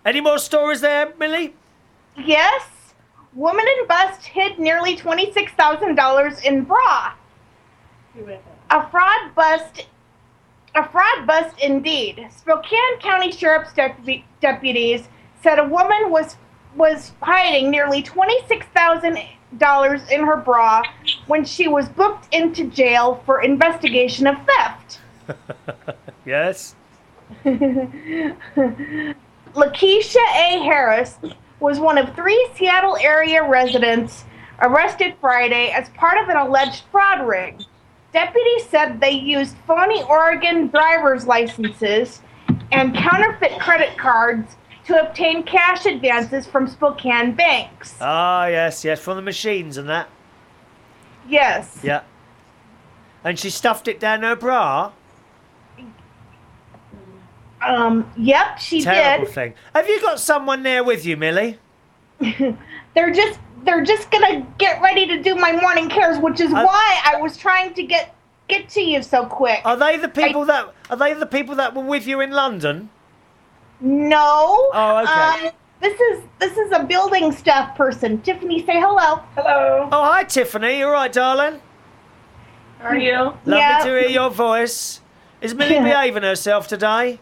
Any more stories there, Millie? Yes. Woman in bust hid nearly $26,000 in bra. A fraud bust indeed. Spokane County Sheriff's deputies said a woman was hiding nearly $26,000 in her bra when she was booked into jail for investigation of theft. Yes. Lakeisha A. Harris was one of 3 Seattle area residents arrested Friday as part of an alleged fraud ring. Deputies said they used phony Oregon driver's licenses and counterfeit credit cards to obtain cash advances from Spokane banks. Ah, yes, from the machines and that. Yes. Yeah. And she stuffed it down her bra? Yep, she Terrible did. thing. Have you got someone there with you, Millie? They're just gonna get ready to do my morning cares, which is why I was trying to get to you so quick. Are they the people that were with you in London? No. Oh, okay. This is a building staff person. Tiffany, say hello. Hello. Oh, hi, Tiffany. You all right, darling? How are you? Lovely to hear your voice. Is Millie behaving herself today?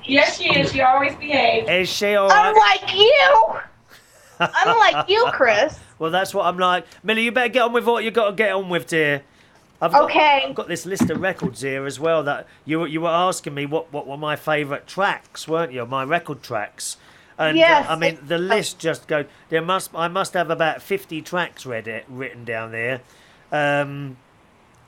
Yes, she is. She always behaves. Is she all right? Unlike you. Unlike you, Chris. Well, that's what I'm like. Millie, you better get on with what you got to get on with, dear. I've got this list of records here as well that you were asking me what were my favourite tracks, weren't you? My record tracks. And yes. I mean, the list just goes. I must have about 50 tracks written down there. And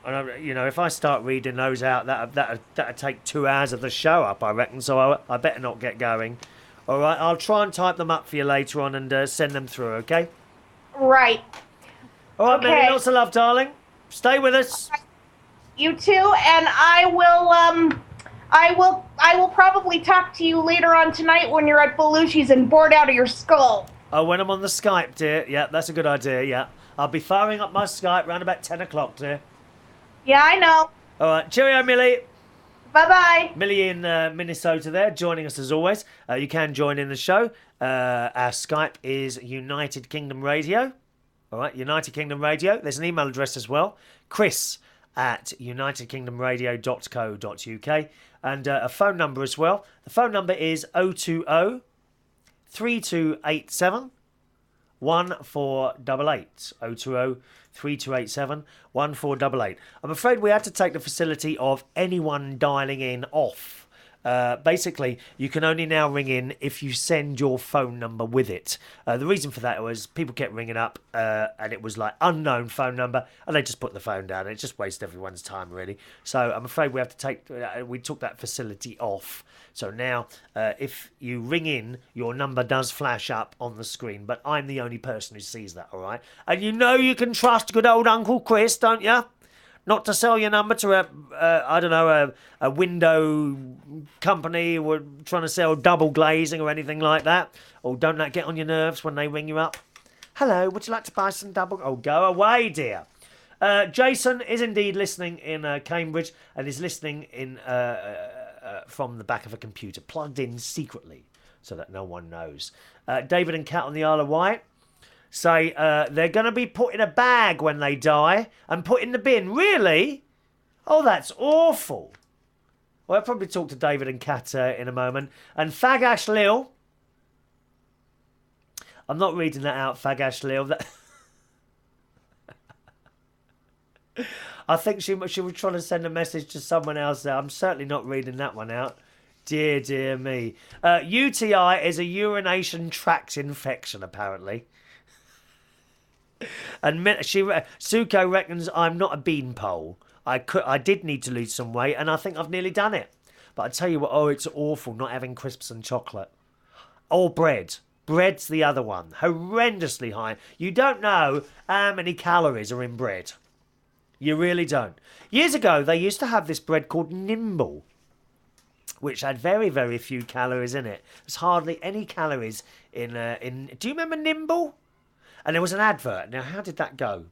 if I start reading those out, that'd take 2 hours of the show up, I reckon. So I better not get going. All right, I'll try and type them up for you later on and send them through. Okay. Right. All right, Millie. Lots of love, darling. Stay with us. You too, and I will probably talk to you later on tonight when you're at Belushi's and bored out of your skull. Oh, when I'm on the Skype, dear. Yeah, that's a good idea, yeah. I'll be firing up my Skype round about 10 o'clock, dear. Yeah, I know. All right, cheerio, Millie. Bye-bye. Millie in Minnesota there, joining us as always. You can join in the show. Our Skype is United Kingdom Radio. All right, United Kingdom Radio. There's an email address as well, chris@unitedkingdomradio.co.uk, and a phone number as well. The phone number is 020 3287 1488. 020 3287 1488. I'm afraid we had to take the facility of anyone dialing in off. Basically, you can only now ring in if you send your phone number with it. The reason for that was people kept ringing up and it was like unknown phone number, and they just put the phone down. It just wastes everyone's time, really. So I'm afraid we have to take. We took that facility off. So now, if you ring in, your number does flash up on the screen, but I'm the only person who sees that. All right, and you know you can trust good old Uncle Chris, don't you? Not to sell your number to a window company who are trying to sell double glazing or anything like that. Or don't that get on your nerves when they ring you up? Hello, would you like to buy some double... Oh, go away, dear. Jason is indeed listening in Cambridge and is listening in from the back of a computer, plugged in secretly so that no one knows. David and Kat on the Isle of Wight say they're going to be put in a bag when they die and put in the bin. Really? Oh, that's awful. Well, I'll probably talk to David and Kat in a moment. And Fagash Lil. I'm not reading that out, Fagash Lil. I think she was trying to send a message to someone else there. I'm certainly not reading that one out. Dear, dear me. UTI is a urination tract infection, apparently. And Suko reckons I'm not a beanpole. I did need to lose some weight, and I think I've nearly done it. But I tell you what, it's awful not having crisps and chocolate. Or bread. Bread's the other one. Horrendously high. You don't know how many calories are in bread. You really don't. Years ago, they used to have this bread called Nimble, which had very, very few calories in it. There's hardly any calories in. Do you remember Nimble? And there was an advert. Now, how did that go?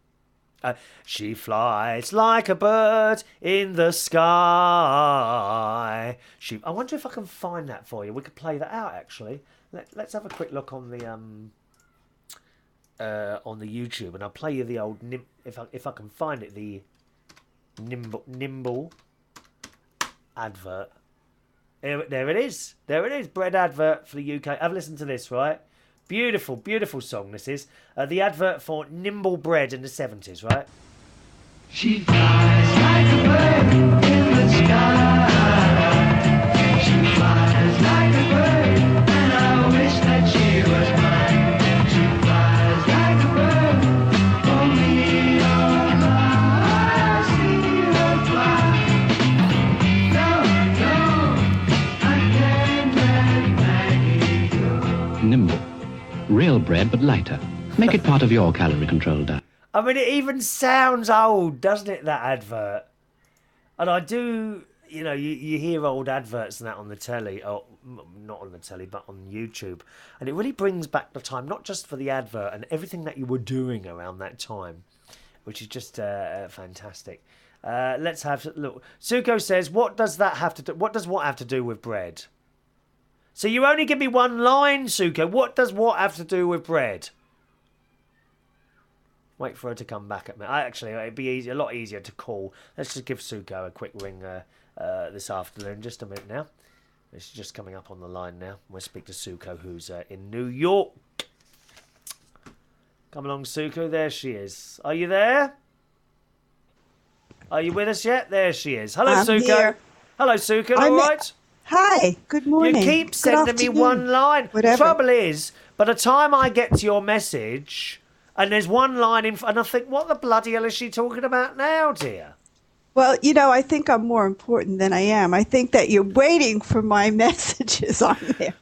She flies like a bird in the sky. I wonder if I can find that for you. We could play that out, actually. Let's have a quick look on the YouTube, and I'll play you the old if I can find it, the Nimble advert. There it is. There it is. Bread advert for the UK. Have a listen to this, right? Beautiful, beautiful song this is. The advert for Nimble Bread in the 70s, right? She flies like a bird in the sky. She flies like a bird, and I wish that she was mine. She flies like a bird, only on high. I see her fly. No, I can't let Maggie go. Nimble. Real bread, but lighter. Make it part of your calorie control diet. I mean, it even sounds old, doesn't it, that advert? And I do, you hear old adverts and that on the telly, or not on the telly, but on YouTube. And it really brings back the time, not just for the advert and everything that you were doing around that time, which is just fantastic. Let's have a look. Suko says, what does what have to do with bread? So you only give me one line, Suko. What does what have to do with bread? Wait for her to come back at me. It'd be a lot easier to call. Let's just give Suko a quick ring this afternoon. Just a minute now. She's just coming up on the line now. We'll speak to Suko, who's in New York. Come along, Suko. There she is. Are you there? Are you with us yet? There she is. Hello, I'm Suko. Here. Hello, Suko. All right? Hi, good morning. You keep sending me one line. Whatever. The trouble is, by the time I get to your message, and there's one line and I think, what the bloody hell is she talking about now, dear? Well, I think I'm more important than I am. I think that you're waiting for my messages on there.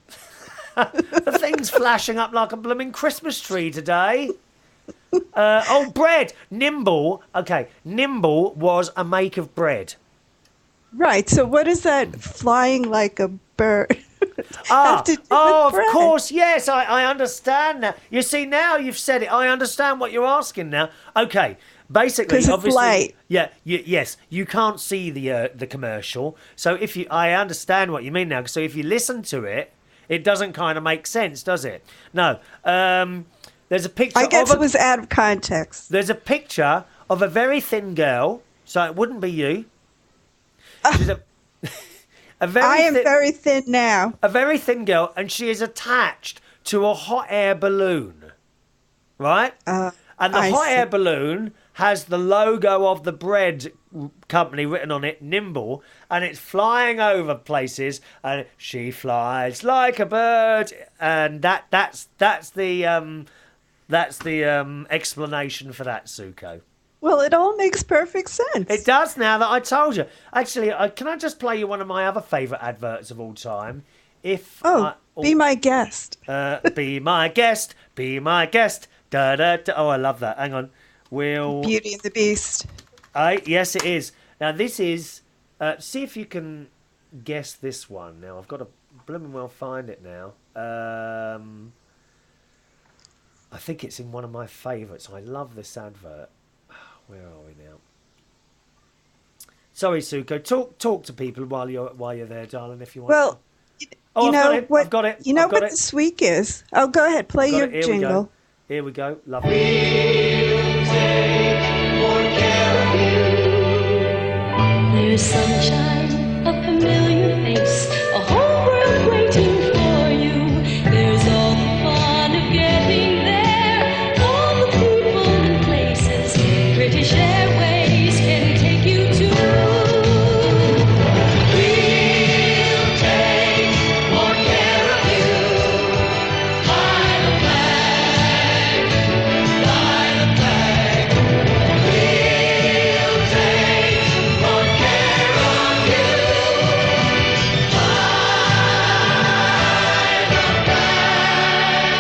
The thing's flashing up like a blooming Christmas tree today. Bread. Nimble. Okay, nimble was a make of bread. Right. So what is that flying like a bird have to do with bread? Of course. Yes, I understand now. You see, now you've said it. I understand what you're asking now. Okay. Basically, 'Cause it's obviously, light. yeah, yes, you can't see the commercial. So I understand what you mean now. So if you listen to it, it doesn't kind of make sense, does it? No. There's a picture. I guess it was out of context. There's a picture of a very thin girl. So it wouldn't be you. She's I am very thin now. A very thin girl, and she is attached to a hot air balloon, right? And the hot air balloon has the logo of the bread company written on it, Nimble, and it's flying over places, and she flies like a bird, and that's the explanation for that, Suko. Well, it all makes perfect sense. It does now that I told you. Actually, can I just play you one of my other favourite adverts of all time? Be my guest. Be my guest. Be my guest. Da, da, da. Oh, I love that. Hang on. Beauty and the Beast. Yes, it is. Now, this is... see if you can guess this one. Now, I've got to blooming well find it now. I think it's in one of my favourites. I love this advert. Where are we now? Sorry, Suko. Talk to people while you're there, darling, if you want. Well, I've got it. You know what this week is? Oh, go ahead. Play your jingle. Here we go. Lovely. We'll take more care of you. There's sunshine, a familiar face, a whole world waiting for you. There's all the fun of getting there, all the people and places British Airways can take you to. We'll take more care of you. Fly the flag, fly the flag. We'll take more care of you.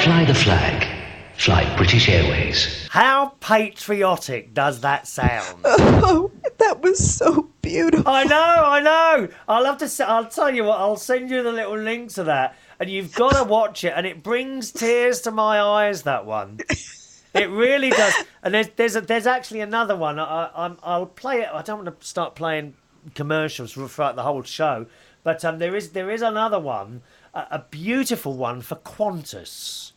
Fly the flag. Fly British Airways. How patriotic does that sound? Oh, that was so beautiful. I know. I'll tell you what. I'll send you the little link to that, and you've got to watch it. And it brings tears to my eyes. That one, it really does. And there's actually another one. I'll play it. I don't want to start playing commercials throughout the whole show, but there is another one, a beautiful one for Qantas.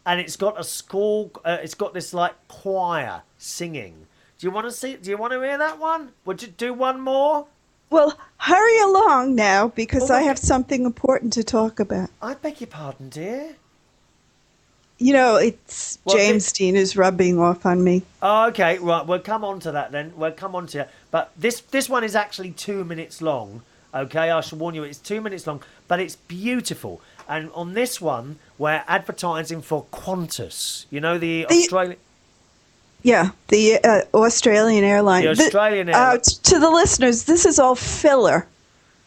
And it's got a school. It's got this like choir singing. Do you want to see? Do you want to hear that one? Would you do one more? Well, hurry along now because I have something important to talk about. I beg your pardon, dear. You know, it's James Dean is rubbing off on me. Oh, okay, right. We'll come on to that then. We'll come on to it. But this one is actually 2 minutes long. Okay, I shall warn you, it's 2 minutes long, but it's beautiful. And on this one, we're advertising for Qantas. You know, the Australian... Yeah, the Australian airline. The Australian airline. To the listeners, this is all filler.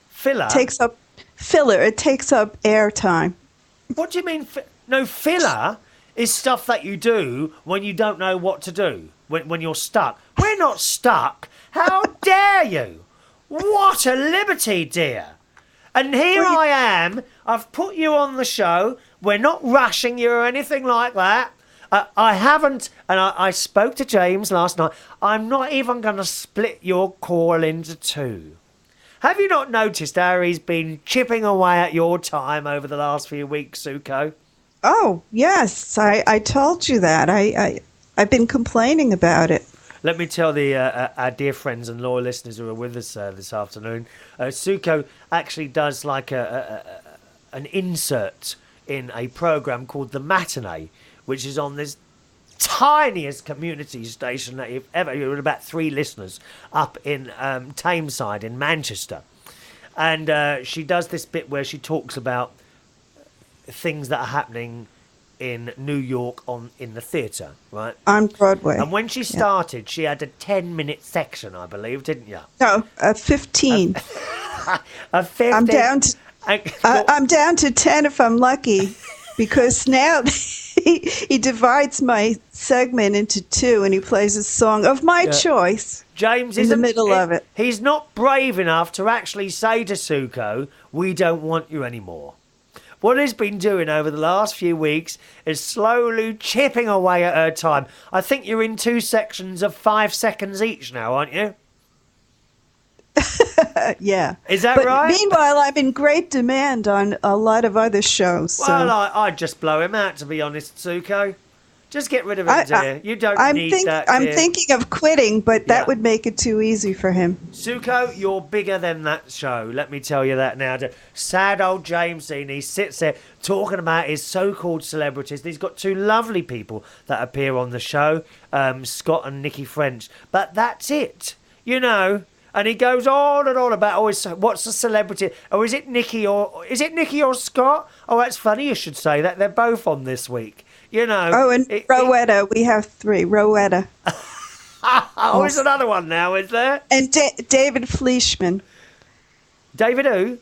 Filler? It takes up airtime. What do you mean? No, filler is stuff that you do when you don't know what to do, when you're stuck. We're not stuck. How dare you? What a liberty, dear. And here I am. I've put you on the show. We're not rushing you or anything like that. I haven't, and I spoke to James last night. I'm not even going to split your call into two. Have you not noticed how he's been chipping away at your time over the last few weeks, Suko? Oh, yes. I told you that. I've been complaining about it. Let me tell our dear friends and loyal listeners who are with us this afternoon, Suko actually does like an insert in a programme called The Matinee, which is on this tiniest community station that you've ever... You're about 3 listeners up in Tameside in Manchester. And she does this bit where she talks about things that are happening in New York in the theatre, right? On Broadway. And when she started, she had a 10-minute section, I believe, didn't you? No, 15. A 15. I'm down to 10 if I'm lucky, because now he divides my segment into two, and he plays a song of my choice. James in the middle of it. He's not brave enough to actually say to Suko, "We don't want you anymore." What he's been doing over the last few weeks is slowly chipping away at her time. I think you're in 2 sections of 5 seconds each now, aren't you? Yeah. Is that but right? Meanwhile, I'm in great demand on a lot of other shows. Well, So. I'd just blow him out, to be honest, Suko. Just get rid of him, dear. You don't need that, I'm dear. thinking of quitting, but that would make it too easy for him. Suko, you're bigger than that show. Let me tell you that now. Sad old James Dean, he sits there talking about his so-called celebrities. He's got 2 lovely people that appear on the show, Scott and Nikki French. But that's it, you know. And he goes on and on about what's a celebrity? Or is it Nikki or Scott? Oh, that's funny you should say that. They're both on this week. You know. Oh, and Rowetta. We have 3. Rowetta. There's another one now, is there? And David Fleischman. David who?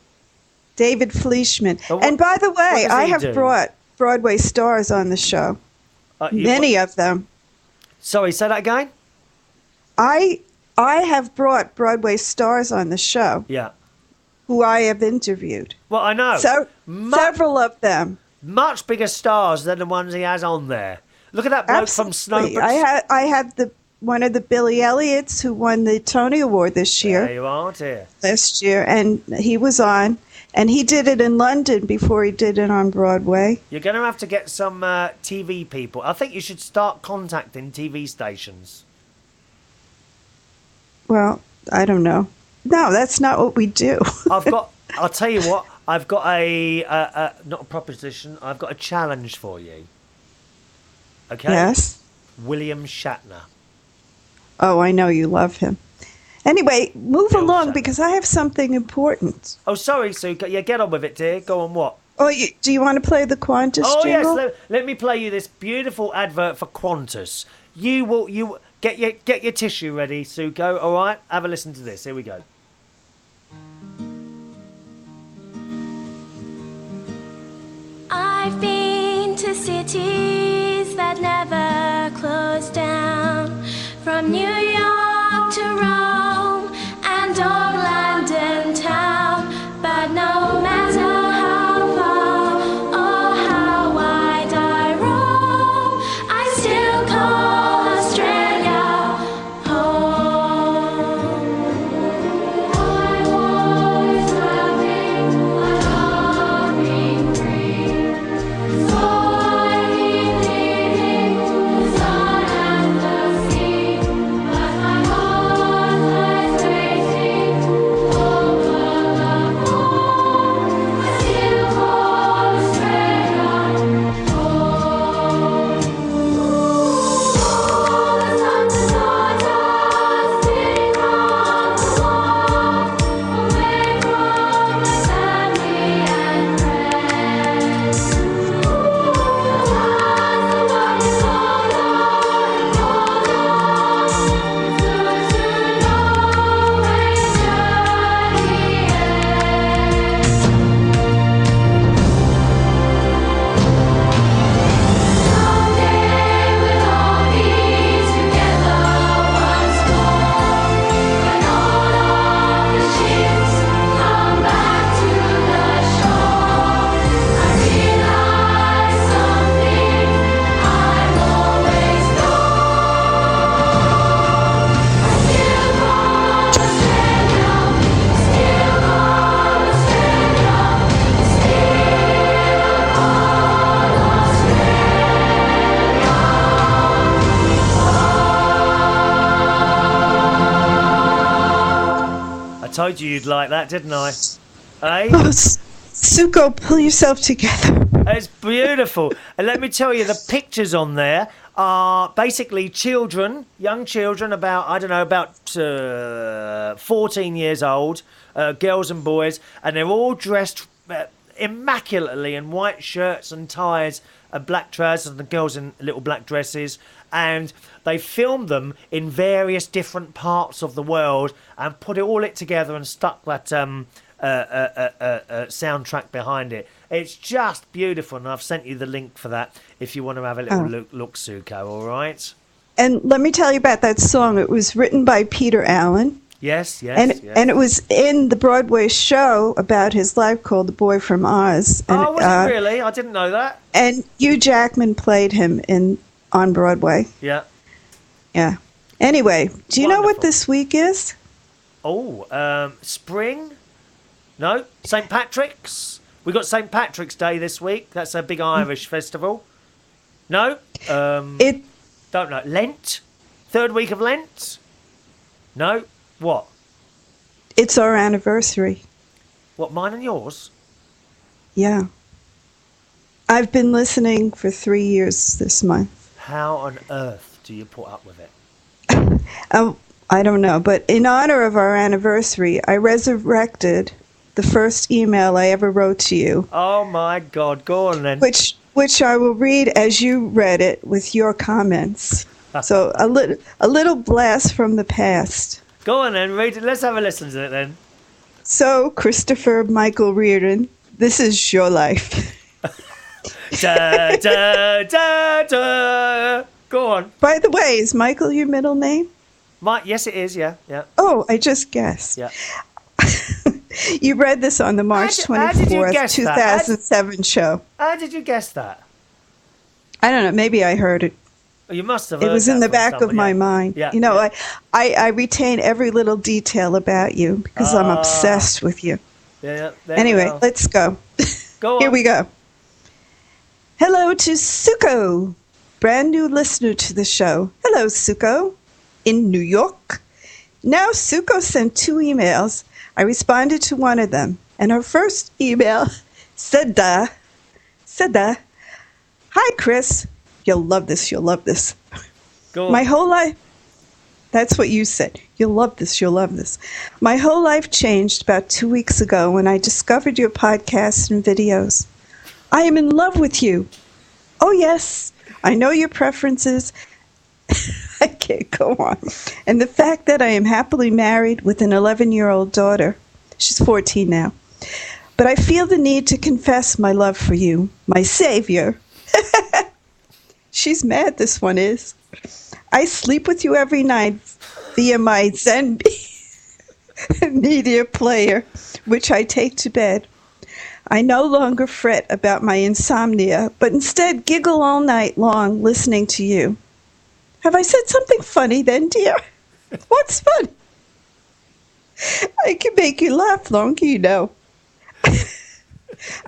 David Fleischman. What- And by the way, what does I he have do? brought Broadway stars on the show. Many of them. Sorry, say that again? I have brought Broadway stars on the show. Yeah. Who I have interviewed. Well, I know. Several of them. Much bigger stars than the ones he has on there. Look at that bloke from Snow. I had one of the Billy Elliots who won the Tony Award this year. There you are, dear. Last year, and he was on, and he did it in London before he did it on Broadway. You're going to have to get some TV people. I think you should start contacting TV stations. Well, I don't know. No, that's not what we do. I'll tell you what, I've got not a proposition, I've got a challenge for you. Okay? Yes? William Shatner. Oh, I know you love him. Anyway, move along because I have something important. Oh, sorry, Sue. Yeah, get on with it, dear. Go on, what? Oh, do you want to play the Qantas jingle? Yes. Let me play you this beautiful advert for Qantas. You get your tissue ready, Suko. All right, have a listen to this. Here we go. I've been to cities that never close down, from New York to Rome and old London town, but no matter how far or how wide I roam, I still call Australia home. I'm always having a loving dream, so I keep leaving the sun and the sea, but my heart lies racing over the pond. I still call Australia home. All the sons and daughters sitting round the wall, away from my family and friends. The world is older and older, soon to always journey ends. Someday we'll all be together once more, when all of the ships come back to the shore. I realize something I've always known. I still call Australia, still call Australia, still call I told you you'd like that, didn't I? Eh? Oh, Suko, pull yourself together. It's beautiful. And let me tell you, the pictures on there are basically children, young children, about 14 years old, girls and boys, and they're all dressed immaculately in white shirts and ties and black trousers, and the girls in little black dresses. And they filmed them in various different parts of the world and put it all together and stuck that soundtrack behind it. It's just beautiful, and I've sent you the link for that if you want to have a little look, Suko, all right? And let me tell you about that song. It was written by Peter Allen. Yes. And it was in the Broadway show about his life called The Boy from Oz. And, was it really? I didn't know that. And Hugh Jackman played him on Broadway. Yeah. Yeah. Anyway, do you know what this week is? Oh, spring? No? St. Patrick's? We got St. Patrick's Day this week. That's a big Irish festival. No? Don't know. Lent? Third week of Lent? No? What? It's our anniversary. What, mine and yours? Yeah. I've been listening for 3 years this month. How on earth do you put up with it? I don't know, but in honor of our anniversary, I resurrected the first email I ever wrote to you. Oh my God, go on then. Which I will read as you read it with your comments. So a little blast from the past. Go on then, read it. Let's have a listen to it then. So, Christopher Michael Reardon, this is your life. Da, da, da, da. Go on. By the way, is Michael your middle name? Yes, it is, yeah. Oh, I just guessed. Yeah. You read this on the March 24th, 2007 show. How did you guess that? I don't know. Maybe I heard it. You must have. It was in the back of my mind. Yeah, you know, I retain every little detail about you because I'm obsessed with you. Yeah. Anyway, let's go. Go on. Here we go. Hello to Suko, brand new listener to the show. Hello, Suko, in New York. Now, Suko sent 2 emails. I responded to one of them, and her first email said, "Hi, Chris. You'll love this. You'll love this. Go on. My whole life." That's what you said. You'll love this. You'll love this. My whole life changed about 2 weeks ago when I discovered your podcasts and videos. I am in love with you. Oh, yes. I know your preferences. I can't go on. And the fact that I am happily married with an 11-year-old daughter. She's 14 now. But I feel the need to confess my love for you, my savior. She's mad, this one is. I sleep with you every night via my Zen media player, which I take to bed. I no longer fret about my insomnia, but instead giggle all night long listening to you. Have I said something funny then, dear? What's funny? I can make you laugh, longer, you know.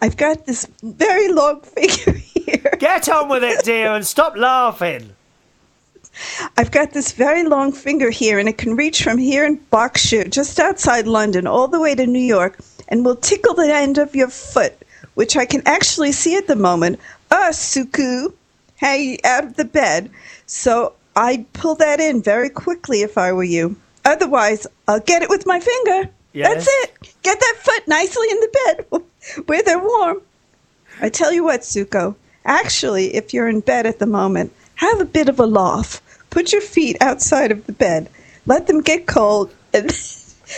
I've got this very long finger here. Get on with it, dear, and stop laughing. I've got this very long finger here, and it can reach from here in Berkshire, just outside London, all the way to New York, and will tickle the end of your foot, which I can actually see at the moment. Suku, hanging out of the bed. So I'd pull that in very quickly if I were you. Otherwise, I'll get it with my finger. Yes. That's it. Get that foot nicely in the bed where they're warm. I tell you what, Suko, actually, if you're in bed at the moment, have a bit of a laugh. Put your feet outside of the bed. Let them get cold, and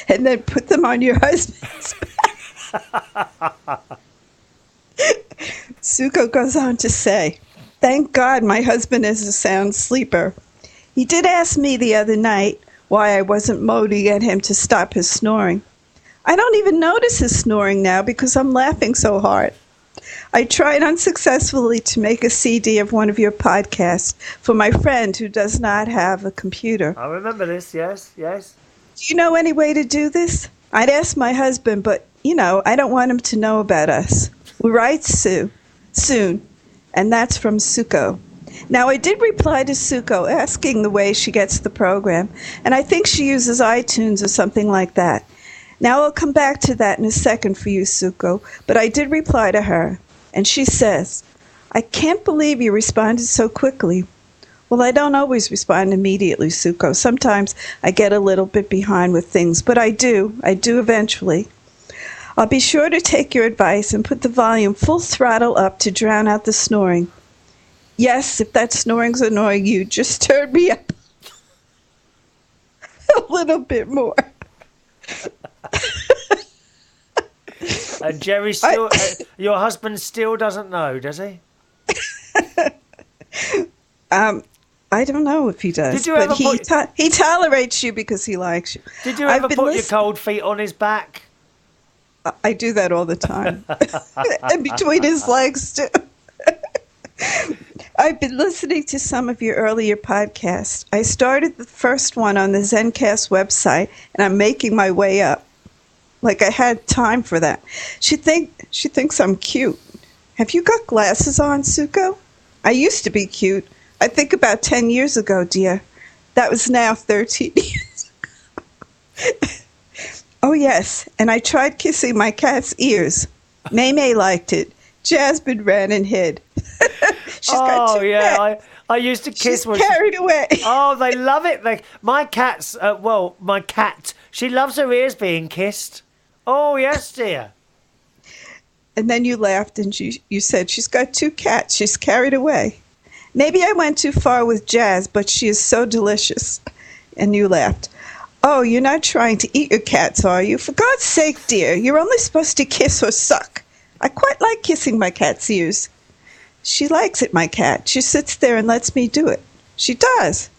then put them on your husband's back. Suko goes on to say, thank God my husband is a sound sleeper. He did ask me the other night why I wasn't moaning at him to stop his snoring. I don't even notice his snoring now because I'm laughing so hard. I tried unsuccessfully to make a CD of one of your podcasts for my friend who does not have a computer. I remember this, yes. Do you know any way to do this? I'd ask my husband, but, I don't want him to know about us. We'll write soon. And that's from Suko. Now, I did reply to Suko asking the way she gets the program, and I think she uses iTunes or something like that. Now, I'll come back to that in a second for you, Suko, but I did reply to her, and she says, I can't believe you responded so quickly. Well, I don't always respond immediately, Suko. Sometimes I get a little bit behind with things, but I do eventually. I'll be sure to take your advice and put the volume full throttle up to drown out the snoring. Yes, if that snoring's annoying you, just turn me up a little bit more. And Jerry still, your husband still doesn't know, does he? I don't know if he does. Did you but ever he tolerates you because he likes you. Did you ever put your cold feet on his back? I do that all the time. And between his legs, too. I've been listening to some of your earlier podcasts. I started the first one on the Zencast website, and I'm making my way up. Like I had time for that. She thinks I'm cute. Have you got glasses on, Suko? I used to be cute. I think about 10 years ago, dear. That was now 13 years ago. Oh, yes, and I tried kissing my cat's ears. May liked it. Jasmine ran and hid. She's got two cats. I used to kiss. She's carried away. Oh, they love it. My cat's, my cat, she loves her ears being kissed. Oh, yes, dear. And then you laughed and you said, she's got two cats. She's carried away. Maybe I went too far with Jazz, but she is so delicious. And you laughed. Oh, you're not trying to eat your cats, are you? For God's sake, dear, you're only supposed to kiss or suck. I quite like kissing my cat's ears. She likes it, my cat. She sits there and lets me do it. She does.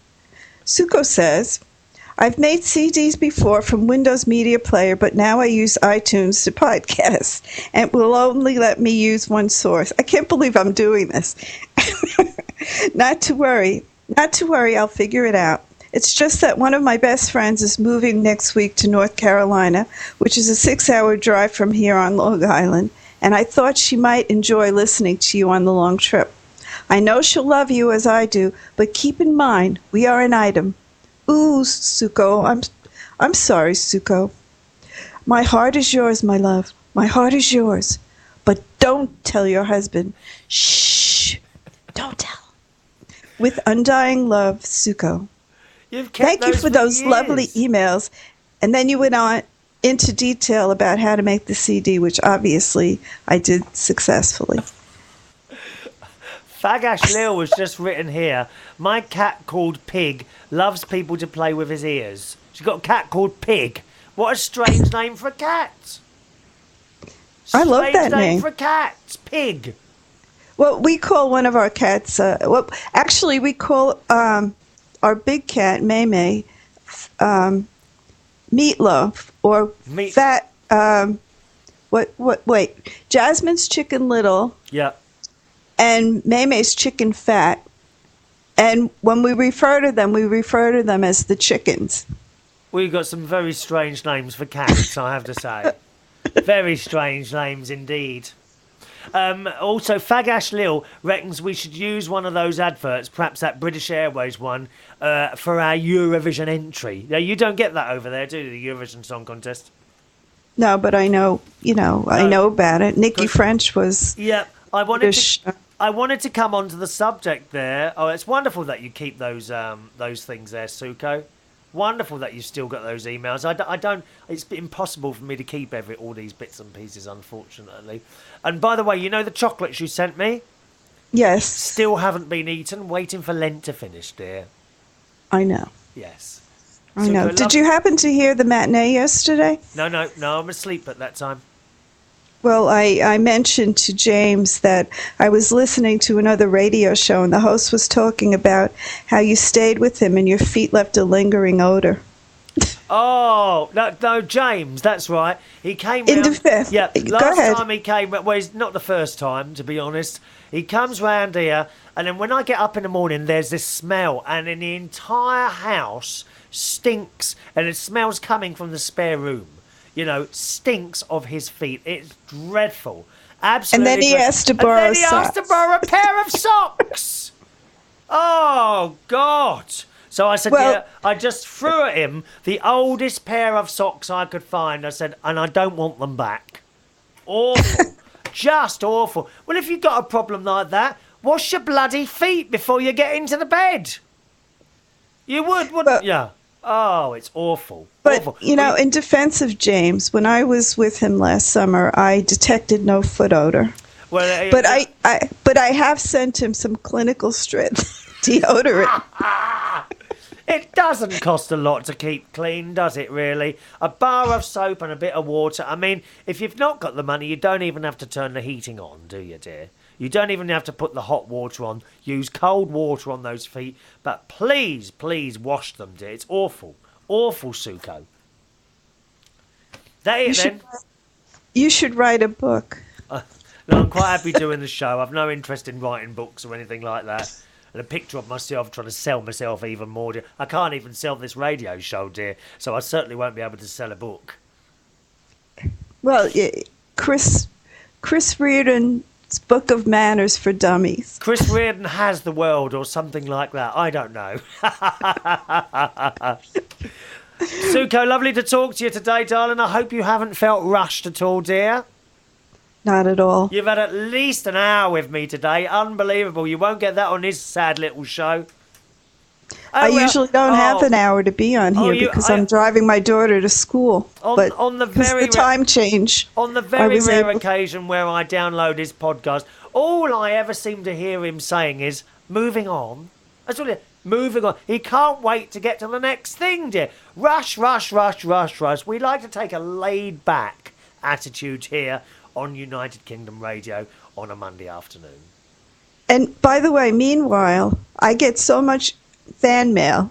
Suko says, I've made CDs before from Windows Media Player, but now I use iTunes to podcast, and it will only let me use one source. I can't believe I'm doing this. Not to worry, I'll figure it out. It's just that one of my best friends is moving next week to North Carolina, which is a 6-hour drive from here on Long Island, and I thought she might enjoy listening to you on the long trip. I know she'll love you as I do, but keep in mind, we are an item. Ooh, Suko, I'm sorry, Suko. My heart is yours, my love. My heart is yours. But don't tell your husband. Shh. Don't tell. With undying love, Suko. Thank you for those lovely emails. And then you went on into detail about how to make the CD, which obviously I did successfully. Fagash Lil was just written here. My cat called Pig loves people to play with his ears. She's got a cat called Pig. What a strange name for a cat. I love that Strange name. for cats. Pig. Well, we call one of our cats, actually we call our big cat, May, Meatloaf, or Fat, wait, Jasmine's Chicken Little. Yeah. And May's Chicken Fat. And when we refer to them as the chickens. We've got some very strange names for cats, I have to say. Very strange names indeed. Also, Fagash Lil reckons we should use one of those adverts, perhaps that British Airways one, for our Eurovision entry. Now, you don't get that over there, do you, the Eurovision Song Contest? No, but I know, I know about it. Nikki French was... Yeah, I wanted to come on to the subject there. Oh, it's wonderful that you keep those things there, Suko. Wonderful that you've still got those emails. I don't. It's impossible for me to keep all these bits and pieces, unfortunately. And by the way, you know the chocolates you sent me? Yes. Still haven't been eaten. Waiting for Lent to finish, dear. I know. Yes. I know. Did you happen to hear the matinee yesterday? No. I'm asleep at that time. Well, I mentioned to James that I was listening to another radio show, and the host was talking about how you stayed with him and your feet left a lingering odor. Oh, no, James, that's right. He came In round. defense. Yeah, Go last ahead. time he came, well, it's not the first time, to be honest. He comes round here, and then when I get up in the morning, there's this smell, and then the entire house stinks, and it smells coming from the spare room. Stinks of his feet. It's dreadful. Absolutely. And then he asked to borrow socks. And then he asked to borrow a pair of socks. Oh, God. So I said, I just threw at him the oldest pair of socks I could find. I said, and I don't want them back. Awful. Just awful. Well, if you've got a problem like that, wash your bloody feet before you get into the bed. You would, wouldn't you? Oh, it's awful. But, awful. In defense of James, when I was with him last summer, I detected no foot odor. Well, but I have sent him some clinical strength deodorant. It doesn't cost a lot to keep clean, does it, really? A bar of soap and a bit of water. I mean, if you've not got the money, you don't even have to turn the heating on, do you, dear? You don't even have to put the hot water on. Use cold water on those feet. But please, please wash them, dear. It's awful. Awful, Suko. That it, then? You should write a book. No, I'm quite happy doing the show. I've no interest in writing books or anything like that. And a picture of myself trying to sell myself even more, dear. I can't even sell this radio show, dear. So I certainly won't be able to sell a book. Well, Chris Reardon's Book of Manners for Dummies. Chris Reardon has the world or something like that. I don't know. Suko, lovely to talk to you today, darling. I hope you haven't felt rushed at all, dear. Not at all. You've had at least an hour with me today. Unbelievable. You won't get that on this sad little show. I usually don't have an hour to be on here because I'm driving my daughter to school. On the very time change. On the very rare occasion where I download his podcast, all I ever seem to hear him saying is, moving on. That's all moving on. He can't wait to get to the next thing, dear. Rush, rush, rush, rush, rush. We like to take a laid-back attitude here on United Kingdom Radio on a Monday afternoon. And by the way, meanwhile, I get so much fan mail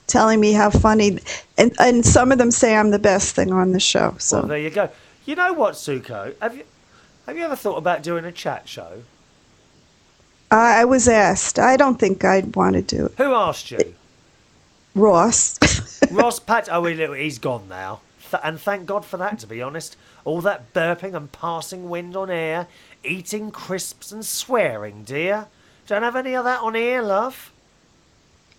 telling me how funny, and some of them say I'm the best thing on the show. So well, there you go. You know what, Suko? Have you ever thought about doing a chat show? I was asked. I don't think I'd want to do it. Who asked you? Ross. Ross Pat. Oh, he's gone now. And thank God for that, to be honest. All that burping and passing wind on air, eating crisps and swearing, dear. Don't have any of that on air, love.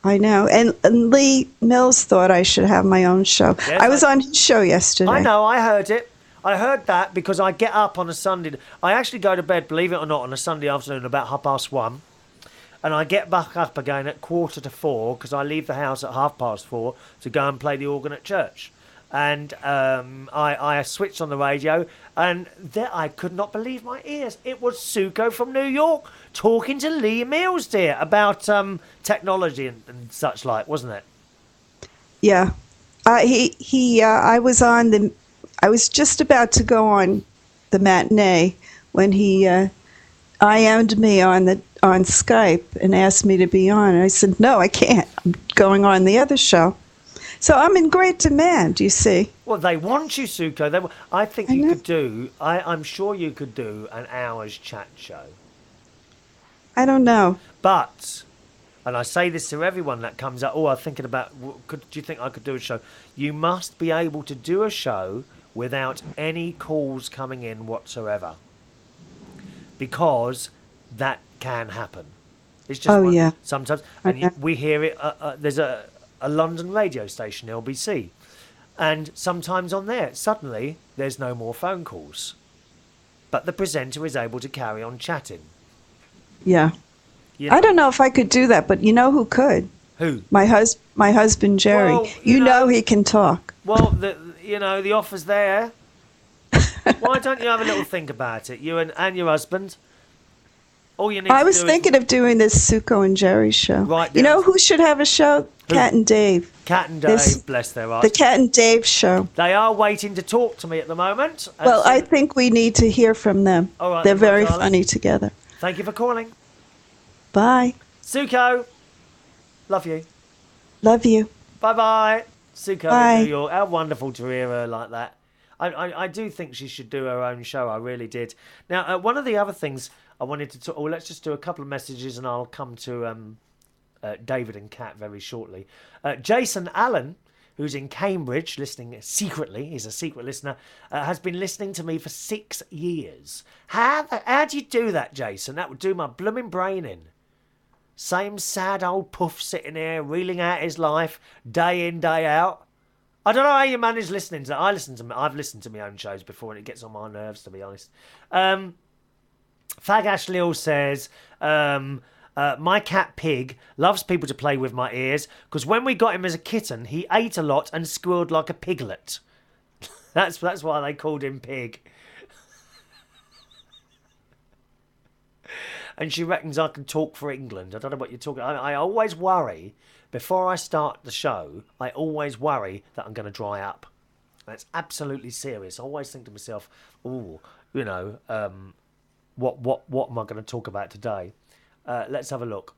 I know. And Lee Mills thought I should have my own show. Yes, I was on his show yesterday. I know, I heard it. I heard that because I get up on a Sunday. I actually go to bed, believe it or not, on a Sunday afternoon about 1:30. And I get back up again at 3:45 because I leave the house at 4:30 to go and play the organ at church. And I switched on the radio, and there I could not believe my ears. It was Suko from New York talking to Lee Mills, dear, about technology and such like, wasn't it? Yeah, I was on the. I was just about to go on the matinee when he IM'd me on Skype and asked me to be on. And I said, no, I can't. I'm going on the other show. So I'm in great demand, you see. Well, they want you, Suko. I think you could do. I'm sure you could do an hour's chat show. I don't know. But, and I say this to everyone that comes up, I'm thinking about, do you think I could do a show? You must be able to do a show without any calls coming in whatsoever. Because that can happen. It's just sometimes. And we hear it, there's a London radio station, LBC. And sometimes on there, suddenly, there's no more phone calls. But the presenter is able to carry on chatting. Yeah. You know? I don't know if I could do that, but you know who could? Who? My husband, Jerry. Well, you know he can talk. Well, the offer's there. Why don't you have a little think about it? You and your husband. All you need I to was do thinking of doing this Suko and Jerry show. Right. You know who should have a show? Who? Cat and Dave. Cat and Dave, bless their hearts. The Cat and Dave show. They are waiting to talk to me at the moment. Well, I think we need to hear from them. All right, they're then, my very darling. funny together. Thank you for calling. Bye. Suko, love you. Love you. Bye-bye. Suko Bye. in New York. How wonderful to hear her like that. I do think she should do her own show. I really did. Now, one of the other things I wanted to talk... let's just do a couple of messages and I'll come to David and Kat very shortly. Jason Allen, who's in Cambridge, listening secretly, he's a secret listener, has been listening to me for 6 years. How do you do that, Jason? That would do my blooming brain in. Same sad old puff sitting here, reeling out his life, day in, day out. I don't know how you manage listening to that. I've listened to my own shows before and it gets on my nerves, to be honest. Fag Ashley says, my cat Pig loves people to play with my ears because when we got him as a kitten, he ate a lot and squealed like a piglet. That's why they called him Pig. and she reckons I can talk for England. I don't know what you're talking. I always worry before I start the show. I always worry that I'm going to dry up. That's absolutely serious. I always think to myself, "Oh, you know, what am I going to talk about today?" Let's have a look.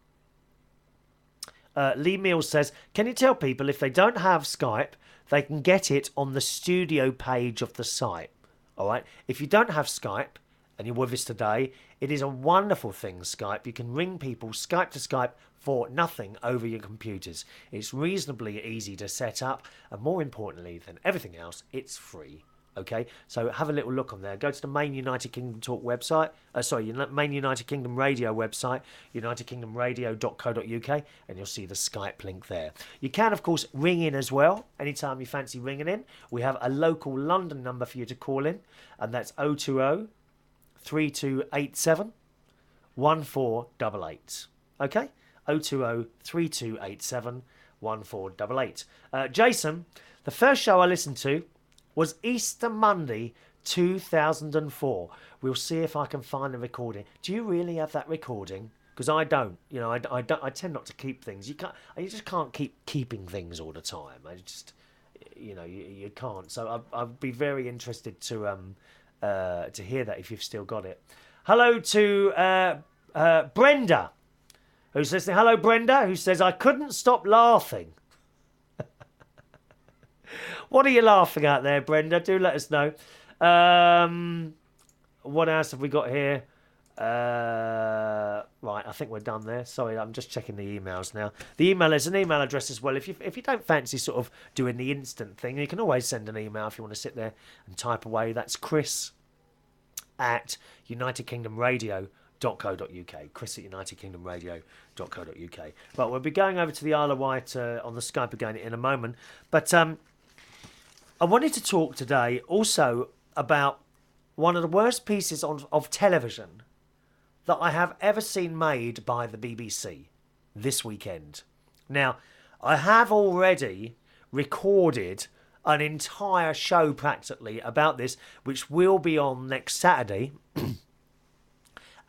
Lee Mills says, "Can you tell people if they don't have Skype, they can get it on the studio page of the site?" All right. If you don't have Skype and you're with us today, it is a wonderful thing, Skype. You can ring people Skype to Skype for nothing over your computers. It's reasonably easy to set up, and more importantly than everything else, it's free. Okay, so have a little look on there. Go to the main United Kingdom Talk website. Main United Kingdom Radio website, unitedkingdomradio.co.uk, and you'll see the Skype link there. You can, of course, ring in as well. Anytime you fancy ringing in, we have a local London number for you to call in, and that's 020 3287 1488. Okay, 020 3287 1488. Jason, the first show I listened to was Easter Monday 2004. We'll see if I can find the recording. Do you really have that recording? Because I don't. You know, I tend not to keep things. You just can't keep keeping things all the time. I just, you know, you can't. So I'd be very interested to hear that if you've still got it. Hello to Brenda, who's listening. Hello, Brenda, who says, "I couldn't stop laughing." What are you laughing at there, Brenda? Do let us know. What else have we got here? Right, I think we're done there. Sorry, I'm just checking the emails now. The email is an email address as well. If you don't fancy sort of doing the instant thing, you can always send an email if you want to sit there and type away. That's chris@unitedkingdomradio.co.uk. chris@unitedkingdomradio.co.uk. But we'll be going over to the Isle of Wight on the Skype again in a moment. But I wanted to talk today also about one of the worst pieces of television that I have ever seen made by the BBC this weekend. Now, I have already recorded an entire show practically about this, which will be on next Saturday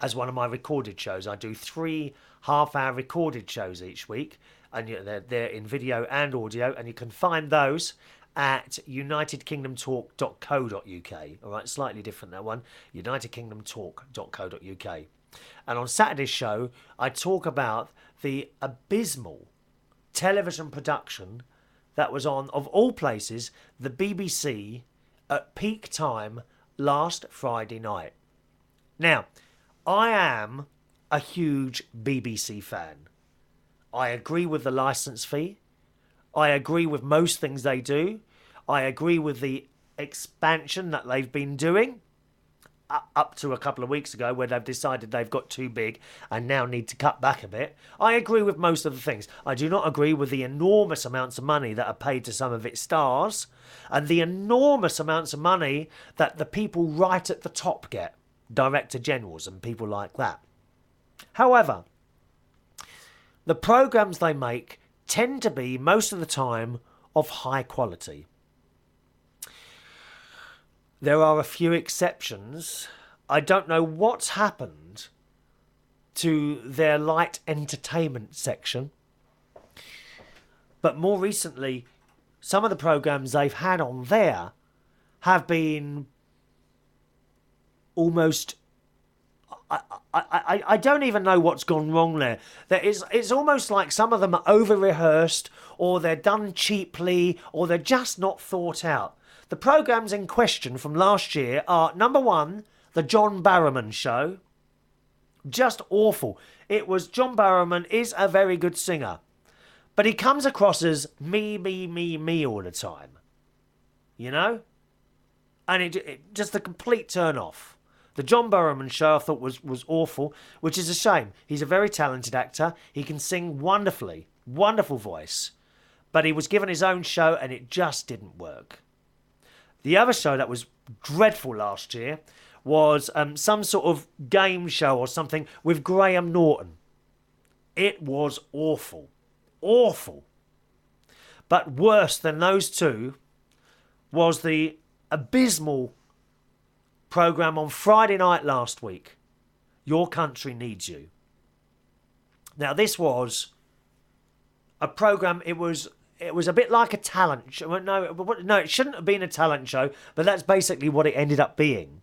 as one of my recorded shows. I do 3 half-hour recorded shows each week, and they're in video and audio, and you can find those at unitedkingdomtalk.co.uk. All right, slightly different, that one. unitedkingdomtalk.co.uk. And on Saturday's show, I talk about the abysmal television production that was on, of all places, the BBC at peak time last Friday night. Now, I am a huge BBC fan. I agree with the licence fee. I agree with most things they do. I agree with the expansion that they've been doing up to a couple of weeks ago, where they've decided they've got too big and now need to cut back a bit. I agree with most of the things. I do not agree with the enormous amounts of money that are paid to some of its stars and the enormous amounts of money that the people right at the top get, director generals and people like that. However, the programmes they make tend to be, most of the time, of high quality. There are a few exceptions. I don't know what's happened to their light entertainment section, but more recently, some of the programmes they've had on there have been almost... I don't even know what's gone wrong there. It's almost like some of them are over-rehearsed, or they're done cheaply, or they're just not thought out. The programmes in question from last year are, number one, The John Barrowman Show. Just awful. It was, John Barrowman is a very good singer, but he comes across as me all the time. You know? And it just a complete turn-off. The John Barrowman Show I thought was awful, which is a shame. He's a very talented actor. He can sing wonderfully. Wonderful voice. But he was given his own show and it just didn't work. The other show that was dreadful last year was some sort of game show or something with Graham Norton. It was awful. Awful. But worse than those two was the abysmal programme on Friday night last week. Your Country Needs You. Now, this was a program. It was a bit like a talent show. No, it shouldn't have been a talent show, but that's basically what it ended up being.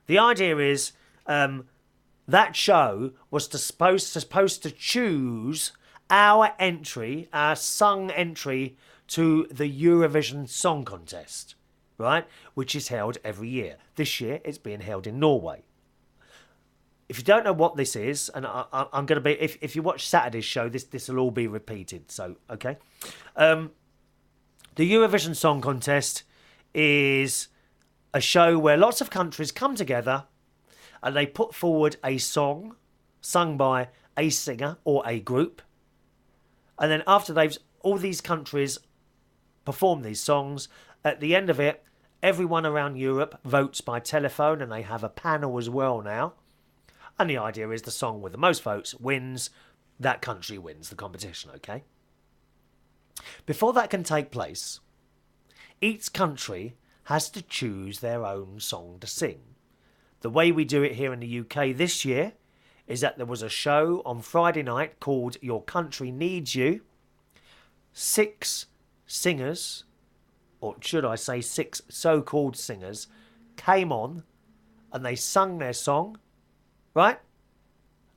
The idea is that show was supposed to choose our sung entry to the Eurovision Song Contest, right? Which is held every year. This year, it's being held in Norway. If you don't know what this is, and I'm going to be, if you watch Saturday's show, this will all be repeated. So, okay. The Eurovision Song Contest is a show where lots of countries come together and they put forward a song sung by a singer or a group. And then after all these countries perform these songs, at the end of it, everyone around Europe votes by telephone, and they have a panel as well now. And the idea is the song with the most votes wins. That country wins the competition, okay? Before that can take place, each country has to choose their own song to sing. The way we do it here in the UK this year is that there was a show on Friday night called Your Country Needs You. 6 singers, or should I say 6 so-called singers, came on and they sung their song, right?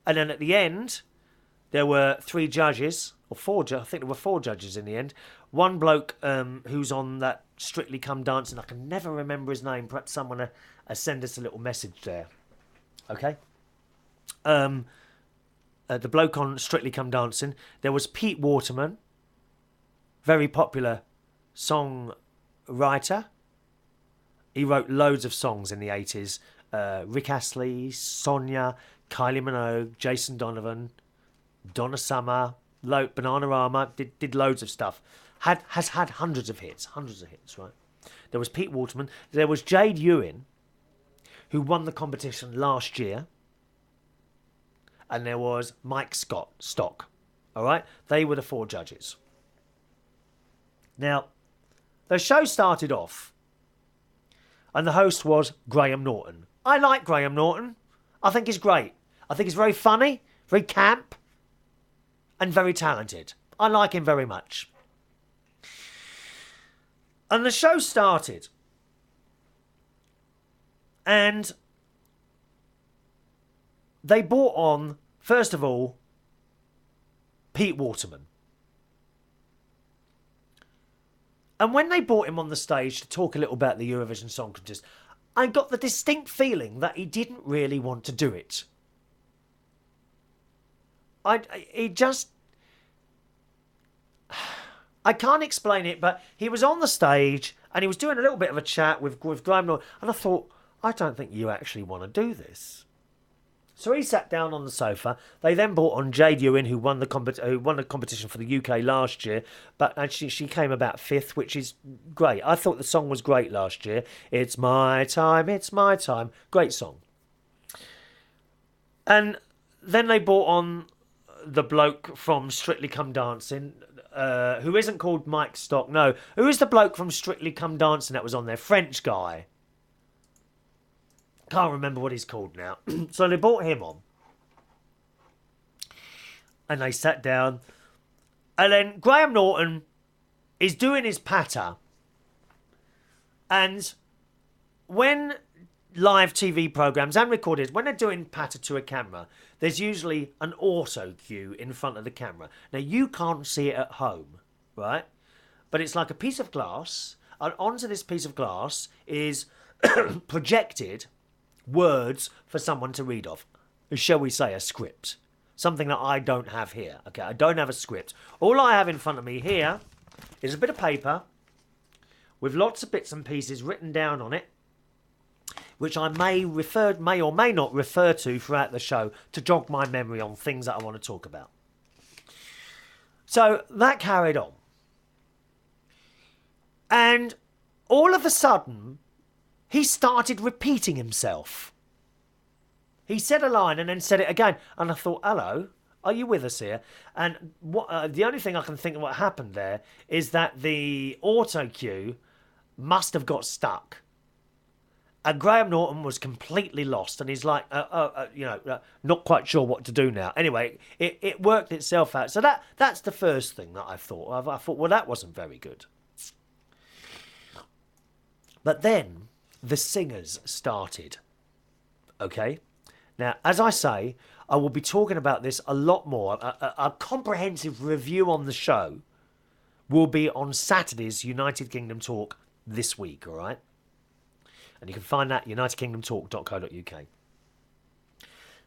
And then at the end, there were 3 judges, or 4, I think there were 4 judges in the end. One bloke who's on that Strictly Come Dancing, I can never remember his name, perhaps someone send us a little message there, okay? The bloke on Strictly Come Dancing, there was Pete Waterman, very popular songwriter. He wrote loads of songs in the 80s. Rick Astley, Sonia, Kylie Minogue, Jason Donovan, Donna Summer, Bananarama, did loads of stuff. Has had hundreds of hits, right? There was Pete Waterman. There was Jade Ewan, who won the competition last year. And there was Mike Stock. All right? They were the 4 judges. Now, the show started off, and the host was Graham Norton. I like Graham Norton. I think he's great. I think he's very funny, very camp, and very talented. I like him very much. And the show started. And they brought on, first of all, Pete Waterman. And when they brought him on the stage to talk a little about the Eurovision Song Contest, I got the distinct feeling that he didn't really want to do it. I can't explain it, but he was on the stage and he was doing a little bit of a chat with Graham Norton, and I thought, I don't think you actually want to do this. So he sat down on the sofa. They then brought on Jade Ewan, who won the competition for the UK last year, but actually she came about 5th, which is great. I thought the song was great last year. It's my time, it's my time. Great song. And then they brought on the bloke from Strictly Come Dancing, who isn't called Mike Stock. No, who is the bloke from Strictly Come Dancing that was on there? French guy. Can't remember what he's called now. So they brought him on. And they sat down. And then Graham Norton is doing his patter. And when live TV programmes and recorded, when they're doing patter to a camera, there's usually an auto cue in front of the camera. Now, you can't see it at home, right? But it's like a piece of glass. And onto this piece of glass is projected words for someone to read off. Shall we say a script? Something that I don't have here. Okay, I don't have a script. All I have in front of me here is a bit of paper with lots of bits and pieces written down on it, which I may or may not refer to throughout the show to jog my memory on things that I want to talk about. So that carried on. And all of a sudden, he started repeating himself. He said a line and then said it again. And I thought, hello, are you with us here? And the only thing I can think of what happened there is that the auto cue must have got stuck. And Graham Norton was completely lost, and he's like, not quite sure what to do now. Anyway, it worked itself out. So that's the first thing that I thought. I thought, well, that wasn't very good. But then the singers started. Okay? Now, as I say, I will be talking about this a lot more. A comprehensive review on the show will be on Saturday's United Kingdom Talk this week, all right? And you can find that at unitedkingdomtalk.co.uk.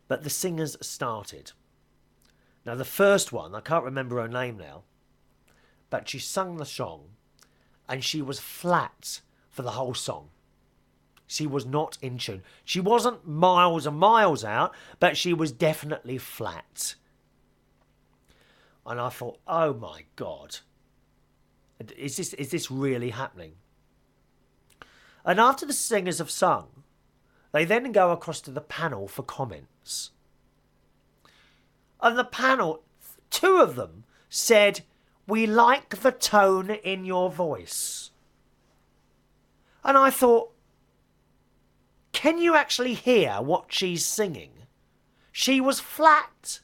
But the singers started. Now, the first one, I can't remember her name now, but she sung the song and she was flat for the whole song. She was not in tune. She wasn't miles and miles out, but she was definitely flat. And I thought, oh my God, is this really happening? And after the singers have sung, they then go across to the panel for comments. And the panel, two of them said, "We like the tone in your voice." And I thought, can you actually hear what she's singing? She was flat.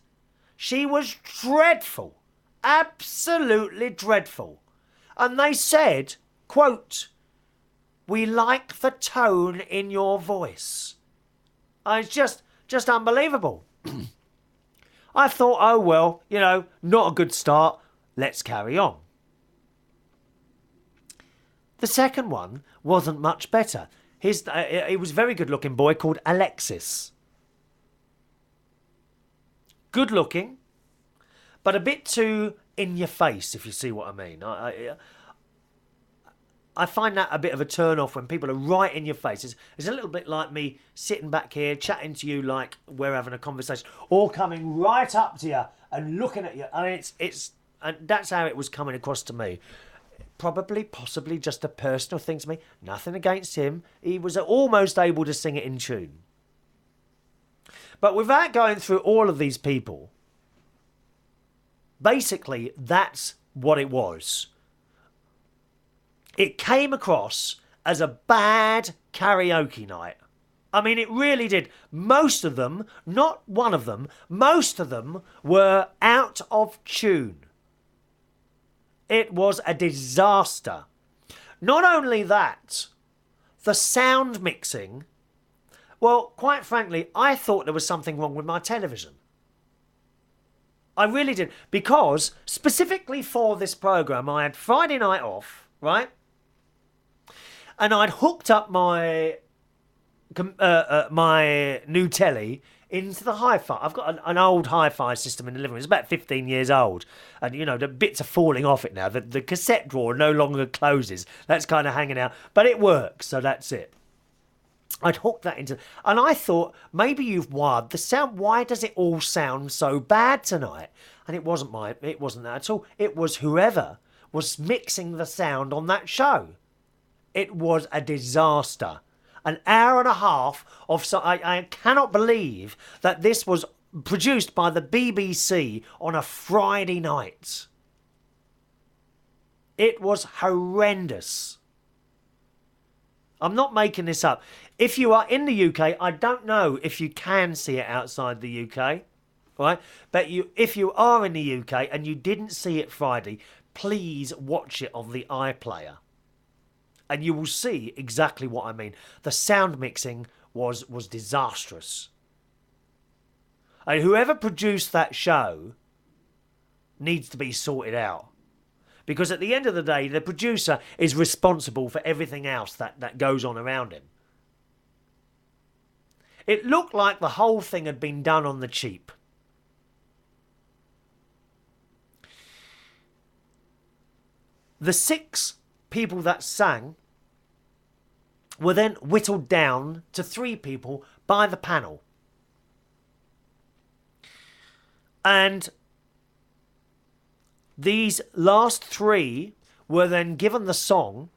She was dreadful. Absolutely dreadful. And they said, quote, "We like the tone in your voice." It's just unbelievable. I thought, oh, well, not a good start. Let's carry on. The second one wasn't much better. He was a very good-looking boy called Alexis. Good-looking, but a bit too in your face, if you see what I mean. I find that a bit of a turn-off when people are right in your face. It's a little bit like me sitting back here, chatting to you like we're having a conversation, or coming right up to you and looking at you. I mean, and that's how it was coming across to me. Possibly just a personal thing to me. Nothing against him. He was almost able to sing it in tune. But without going through all of these people, basically that's what it was. It came across as a bad karaoke night. I mean, it really did. Most of them, not one of them, most of them were out of tune. It was a disaster. Not only that, the sound mixing, well, quite frankly, I thought there was something wrong with my television. I really did. Because, specifically for this programme, I had Friday night off, right? And I'd hooked up my new telly into the hi-fi. I've got an old hi-fi system in the living room. It's about 15 years old. And, the bits are falling off it now. The cassette drawer no longer closes. That's kind of hanging out. But it works, so that's it. I'd hooked that into... And I thought, maybe you've wired the sound. Why does it all sound so bad tonight? And it wasn't that at all. It was whoever was mixing the sound on that show. It was a disaster. An hour and a half of... I cannot believe that this was produced by the BBC on a Friday night. It was horrendous. I'm not making this up. If you are in the UK, I don't know if you can see it outside the UK, right? But if you are in the UK and you didn't see it Friday, please watch it on the iPlayer. And you will see exactly what I mean. The sound mixing was disastrous. And whoever produced that show needs to be sorted out. Because at the end of the day, the producer is responsible for everything else that goes on around him. It looked like the whole thing had been done on the cheap. The 6 people that sang were then whittled down to 3 people by the panel. And these last 3 were then given the song,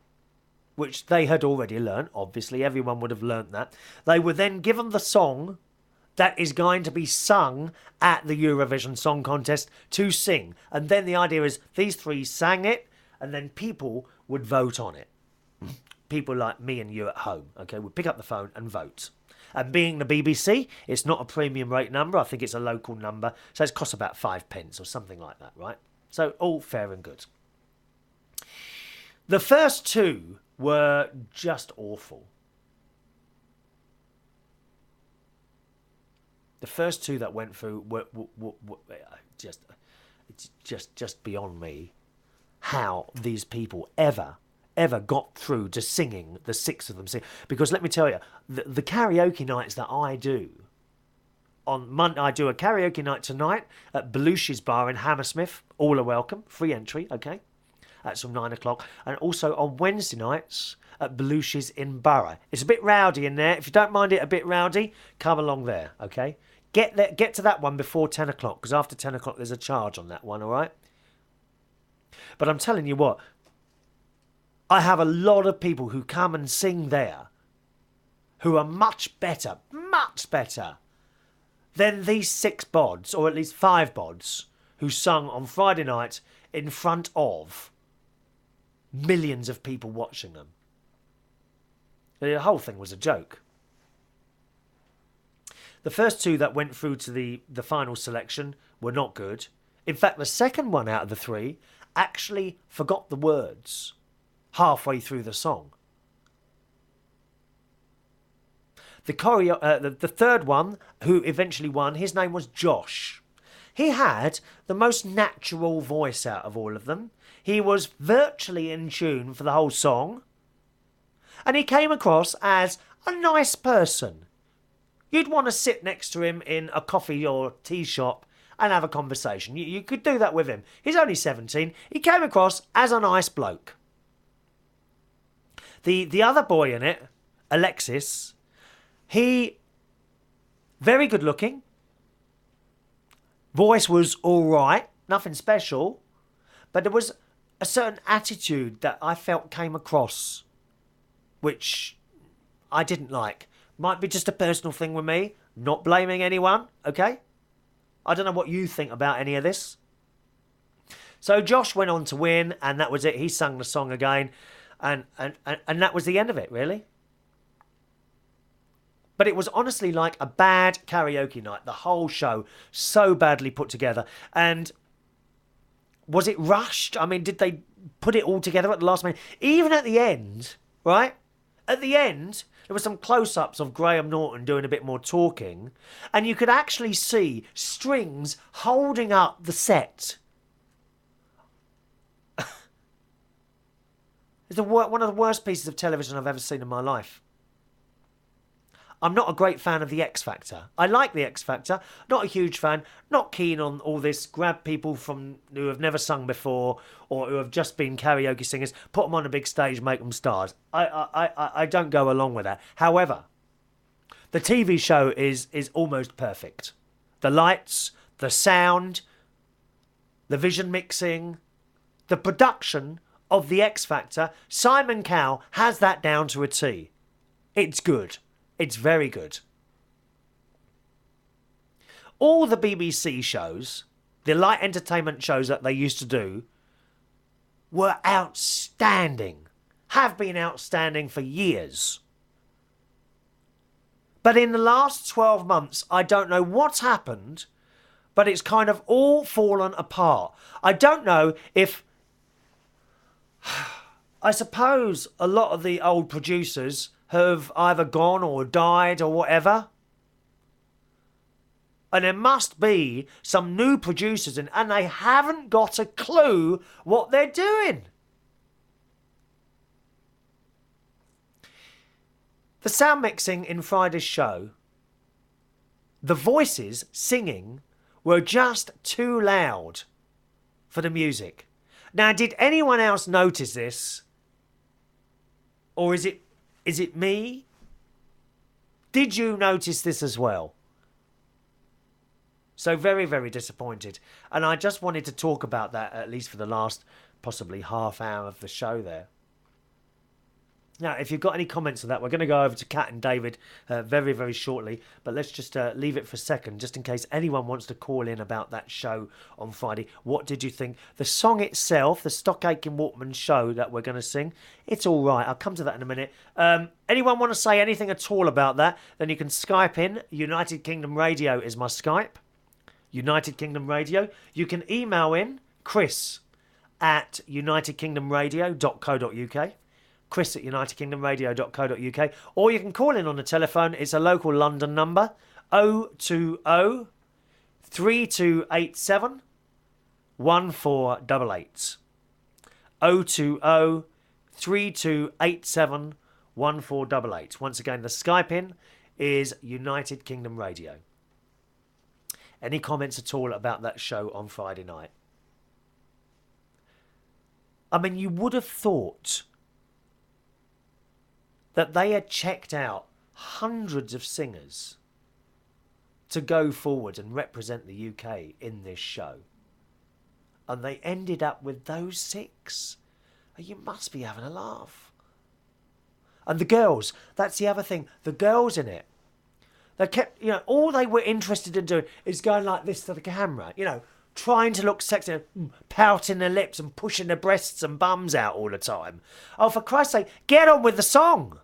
which they had already learnt. Obviously, everyone would have learnt that. They were then given the song that is going to be sung at the Eurovision Song Contest to sing. And then the idea is these 3 sang it, and then people would vote on it. people like me and you at home, okay, would pick up the phone and vote. And being the BBC, it's not a premium rate number. I think it's a local number. So it costs about 5p or something like that, right? So all fair and good. The first two were just awful. The first two that went through were just beyond me how these people ever got through to singing, the six of them sing. Because let me tell you, the karaoke nights that I do, on Monday, I do a karaoke night tonight at Belushi's Bar in Hammersmith. All are welcome, free entry, okay? That's from 9 o'clock. And also on Wednesday nights at Belushi's in Borough. It's a bit rowdy in there. If you don't mind it a bit rowdy, come along there, okay? Get to that one before 10 o'clock, because after 10 o'clock there's a charge on that one, all right? But I'm telling you what, I have a lot of people who come and sing there who are much better than these 6 bods, or at least 5 bods, who sung on Friday night in front of millions of people watching them. The whole thing was a joke. The first 2 that went through to the final selection were not good. In fact, the second one out of the 3 actually forgot the words halfway through the song. The third one, who eventually won, his name was Josh. He had the most natural voice out of all of them. He was virtually in tune for the whole song. And he came across as a nice person. You'd want to sit next to him in a coffee or tea shop and have a conversation. You could do that with him. He's only 17. He came across as a nice bloke. The other boy in it, Alexis, he, very good looking. Voice was all right, nothing special. But there was a certain attitude that I felt came across, which I didn't like. Might be just a personal thing with me. Not blaming anyone, okay? I don't know what you think about any of this. So Josh went on to win, and that was it. He sang the song again, and that was the end of it, really. But it was honestly like a bad karaoke night. The whole show, so badly put together. And was it rushed? I mean, did they put it all together at the last minute? Even at the end, right? At the end, there were some close-ups of Graham Norton doing a bit more talking, and you could actually see strings holding up the set. It's one of the worst pieces of television I've ever seen in my life. I'm not a great fan of The X Factor. I like The X Factor, not a huge fan, not keen on all this grab people from who have never sung before or who have just been karaoke singers, put them on a big stage, make them stars. I don't go along with that. However, the TV show is almost perfect. The lights, the sound, the vision mixing, the production of The X Factor, Simon Cowell has that down to a T. It's good. It's very good. All the BBC shows, the light entertainment shows that they used to do, were outstanding. Have been outstanding for years. But in the last 12 months, I don't know what's happened, but it's kind of all fallen apart. I don't know if... I suppose a lot of the old producers have either gone or died or whatever. And there must be some new producers in, and they haven't got a clue what they're doing. The sound mixing in Friday's show, the voices singing were just too loud for the music. Now, did anyone else notice this? Or is it me? Did you notice this as well? So very, very disappointed. And I just wanted to talk about that, at least for the last possibly half hour of the show there. Now, if you've got any comments on that, we're going to go over to Kat and David very, very shortly. But let's just leave it for a second, just in case anyone wants to call in about that show on Friday. What did you think? The song itself, the Stock Aitken Waterman show that we're going to sing, it's all right. I'll come to that in a minute. Anyone want to say anything at all about that? Then you can Skype in. United Kingdom Radio is my Skype. United Kingdom Radio. You can email in chris@unitedkingdomradio.co.uk. chris@unitedkingdomradio.co.uk, or you can call in on the telephone. It's a local London number, 020 3287 1488. 020 3287 1488. Once again, the Skype in is United Kingdom Radio. Any comments at all about that show on Friday night? I mean, you would have thought that they had checked out hundreds of singers to go forward and represent the UK in this show. And they ended up with those 6. You must be having a laugh. And the girls, that's the other thing, the girls in it. They kept, all they were interested in doing is going like this to the camera, trying to look sexy, pouting their lips and pushing their breasts and bums out all the time. Oh, for Christ's sake, get on with the song.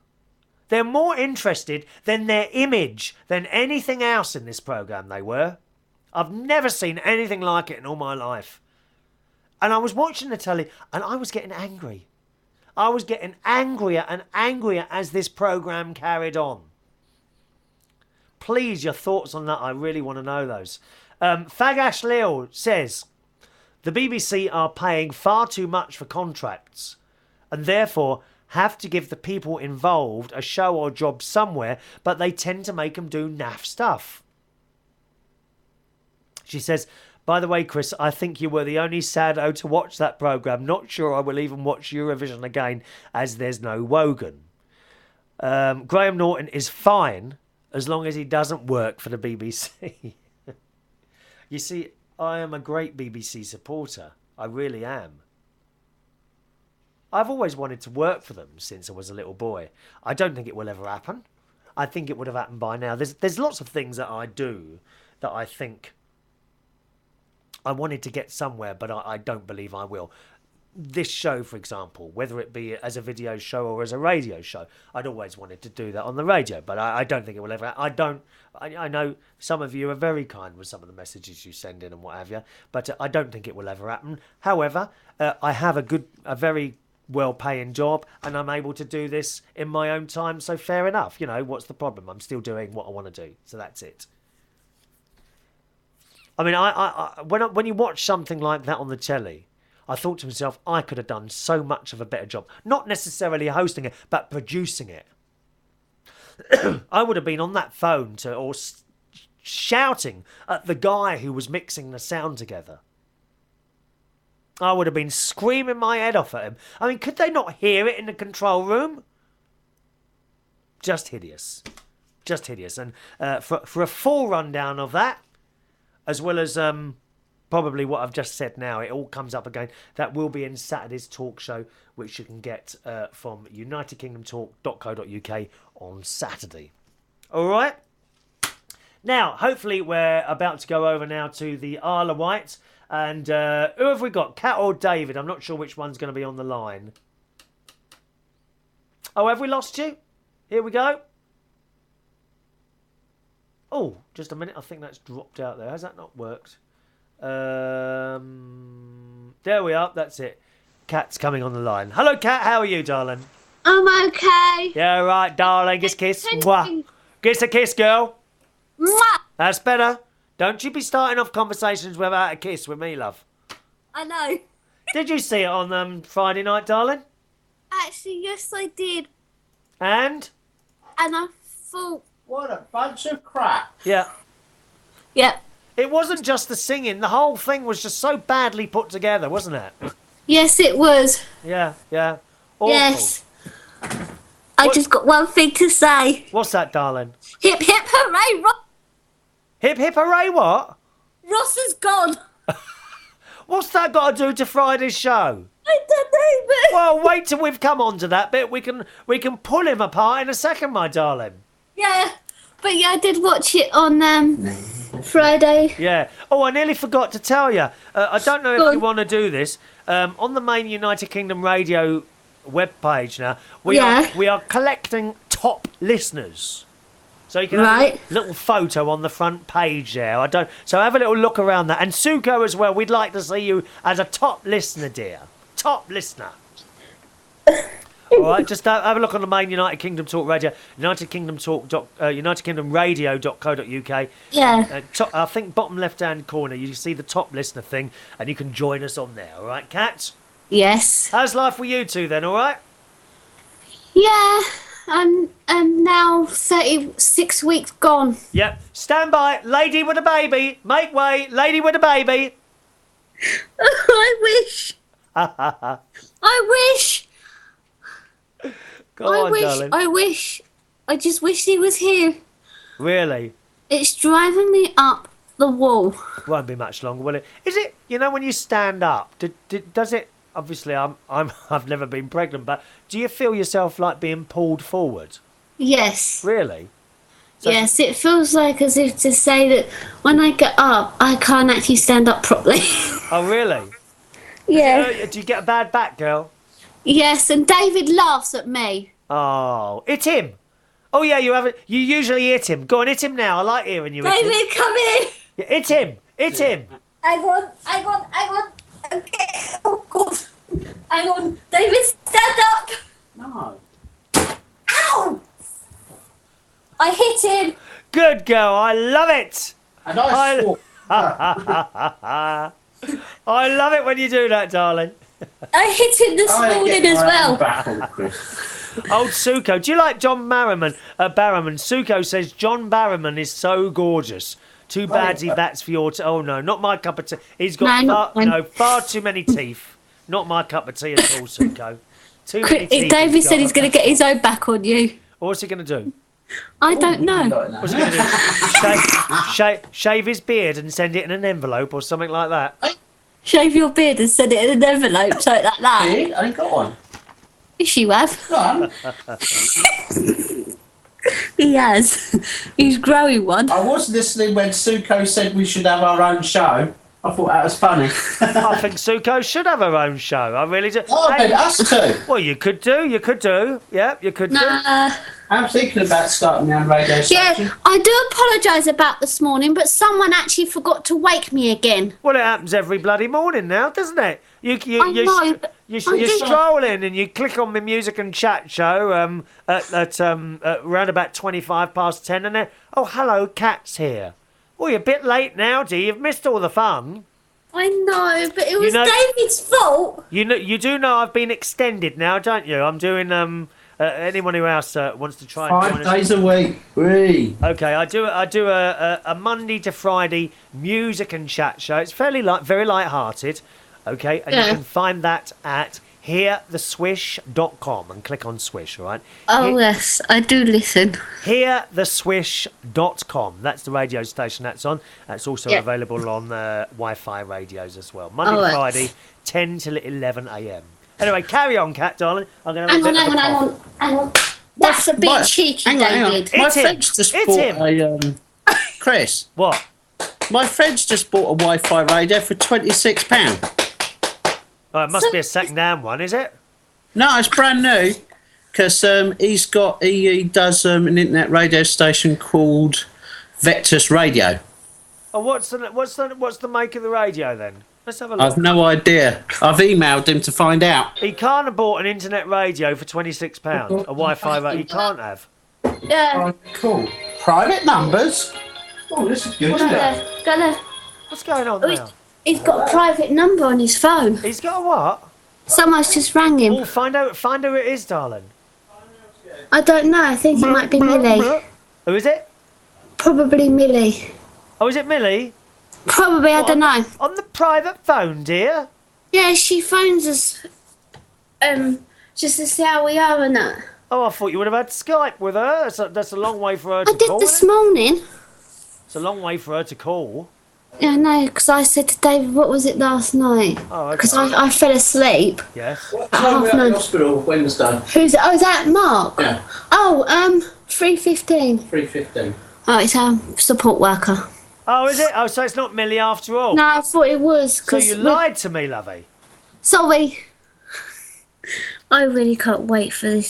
They're more interested than their image than anything else in this programme, they were. I've never seen anything like it in all my life. And I was watching the telly and I was getting angry. I was getting angrier and angrier as this programme carried on. Please, your thoughts on that. I really want to know those. Fagash Leo says, the BBC are paying far too much for contracts and therefore have to give the people involved a show or job somewhere, but they tend to make them do naff stuff. She says, by the way, Chris, I think you were the only saddo to watch that programme. Not sure I will even watch Eurovision again as there's no Wogan. Graham Norton is fine as long as he doesn't work for the BBC. You see, I am a great BBC supporter. I really am. I've always wanted to work for them since I was a little boy. I don't think it will ever happen. I think it would have happened by now. There's lots of things that I do that I think I wanted to get somewhere, but I don't believe I will. This show, for example, whether it be as a video show or as a radio show, I'd always wanted to do that on the radio, but I don't think it will ever. I know some of you are very kind with some of the messages you send in and what have you, but I don't think it will ever happen. However, I have a very well-paying job, and I'm able to do this in my own time, so fair enough. What's the problem? I'm still doing what I want to do, so that's it. I mean, when you watch something like that on the telly, I thought to myself, I could have done so much of a better job. Not necessarily hosting it, but producing it. I would have been on that phone shouting at the guy who was mixing the sound together. I would have been screaming my head off at him. I mean, could they not hear it in the control room? Just hideous. Just hideous. And for a full rundown of that, as well as probably what I've just said now, it all comes up again. That will be in Saturday's talk show, which you can get from unitedkingdomtalk.co.uk on Saturday. All right? Now, hopefully we're about to go over now to the Isle of Wight. And who have we got? Kat or David? I'm not sure which one's going to be on the line. Oh, have we lost you? Here we go. Oh, just a minute. I think that's dropped out there. Has that not worked? There we are. That's it. Kat's coming on the line. Hello, Kat. How are you, darling? I'm okay. Yeah, right, darling. Give us a kiss. Mwah. Give us a kiss, girl. Mwah. That's better. Don't you be starting off conversations without a kiss with me, love. I know. Did you see it on Friday night, darling? Actually, yes, I did. And I thought... What a bunch of crap. Yeah. Yep. It wasn't just the singing. The whole thing was just so badly put together, wasn't it? Yes, it was. Yeah, yeah. Awful. Yes. I just got one thing to say. What's that, darling? Hip, hip, hooray, Ross. Hip, hip, hooray, what? Ross is gone. What's that got to do to Friday's show? I don't know, but... Well, wait till we've come on to that bit. We can pull him apart in a second, my darling. Yeah, but I did watch it on Friday. Yeah. Oh, I nearly forgot to tell you. I don't know if you want to do this. On the main United Kingdom radio webpage now, we are collecting top listeners. So you can have a little photo on the front page there. So have a little look around that. And Suko as well, we'd like to see you as a top listener, dear. Top listener. All right, just have a look on the main United Kingdom Talk Radio, UnitedKingdomRadio.co.uk. Yeah. I think bottom left-hand corner, you see the top listener thing, and you can join us on there. All right, Kat? Yes. How's life with you two then? All right? Yeah. I'm now 36 weeks gone. Yep. Stand by, lady with a baby. Make way, lady with a baby. I wish. I wish. Go on, darling. I wish. I just wish he was here. Really? It's driving me up the wall. Won't be much longer, will it? Is it? You know, when you stand up, does it? Obviously, I've never been pregnant, but do you feel yourself like being pulled forward? Yes. Really? Yes, it feels like as if to say that when I get up, I can't actually stand up properly. Oh, really? Yeah. Do you get a bad back, girl? Yes, and David laughs at me. Oh, hit him. Oh, yeah, you usually hit him. Go on, hit him now. I like hearing you hit him. David, come here. Yeah, hit him. Hit him. Hang on. Okay. Oh, God. Hang on. David, stand up. No. Ow! I hit him. Good girl. I love it. And I swore. I love it when you do that, darling. I hit him this morning as well. Old Suko. Do you like John Barrowman? Suko says John Barrowman is so gorgeous. Too bad he bats for your... Oh, no, not my cup of tea. He's got far too many teeth. Not my cup of tea at all, Suko. Too many teeth. David said he's going to get his own back on you. What's he going to do? I don't know. What's he going to do? Shave his beard and send it in an envelope or something like that? Shave your beard and send it in an envelope, something like that. I ain't got one. Yes, you have. Go on. He has. He's growing one. I was listening when Suko said we should have our own show. I thought that was funny. I think Suko should have her own show. I really do. Oh, I bet us too. Well, you could do. Yeah, you could do. I'm thinking about starting my own radio station. Yeah, I do apologise about this morning, but someone actually forgot to wake me again. Well, it happens every bloody morning now, doesn't it? You stroll in and you click on the music and chat show at around about 10:25, and then, oh, hello, Kat's here. Well, you're a bit late now, dear. You've missed all the fun. I know, but it was David's fault. You do know I've been extended now, don't you? I'm doing anyone who else wants to try. 5 days a week. Free. Okay, I do a Monday to Friday music and chat show. It's very light-hearted. Okay, and you can find that at heartheswish.com and click on Swish, all right? Oh, yes, I do listen. Heartheswish.com. That's the radio station that's on. That's also available on Wi-Fi radios as well. Monday to Friday, 10 till 11 a.m. Anyway, carry on, Kat, darling. I'm going to hang on. That's a bit cheeky, David. My friend's just bought a... Chris. What? My friend's just bought a Wi-Fi radio for £26. Oh, it must be a second-hand one, is it? No, it's brand new. Because he does an internet radio station called Vectus Radio. Oh, what's the make of the radio then? Let's have a look. I've no idea. I've emailed him to find out. He can't have bought an internet radio for £26. A Wi-Fi radio. He can't have. Yeah. Oh, cool. Private numbers. Oh, this is good. Go there. What's going on now? He's got a private number on his phone. He's got a what? Someone's just rang him. Oh, find out who it is, darling. I don't know. I think it might be Millie. Who is it? Probably Millie. Oh, is it Millie? Probably, I don't know. On the private phone, dear? Yeah, she phones us just to see how we are and that. Oh, I thought you would have had Skype with her. That's a long way for her to call. I did this morning. It's a long way for her to call. Yeah, no, because I said to David, what was it last night? Oh, okay. Because I fell asleep. Yes. What time were you at the hospital Wednesday? Who's it? Oh, is that Mark? Yeah. Oh, 3:15. 3:15. Oh, it's our support worker. Oh, is it? Oh, so it's not Millie after all. No, I thought it was. So 'Cause you lied to me, lovey. Sorry. I really can't wait for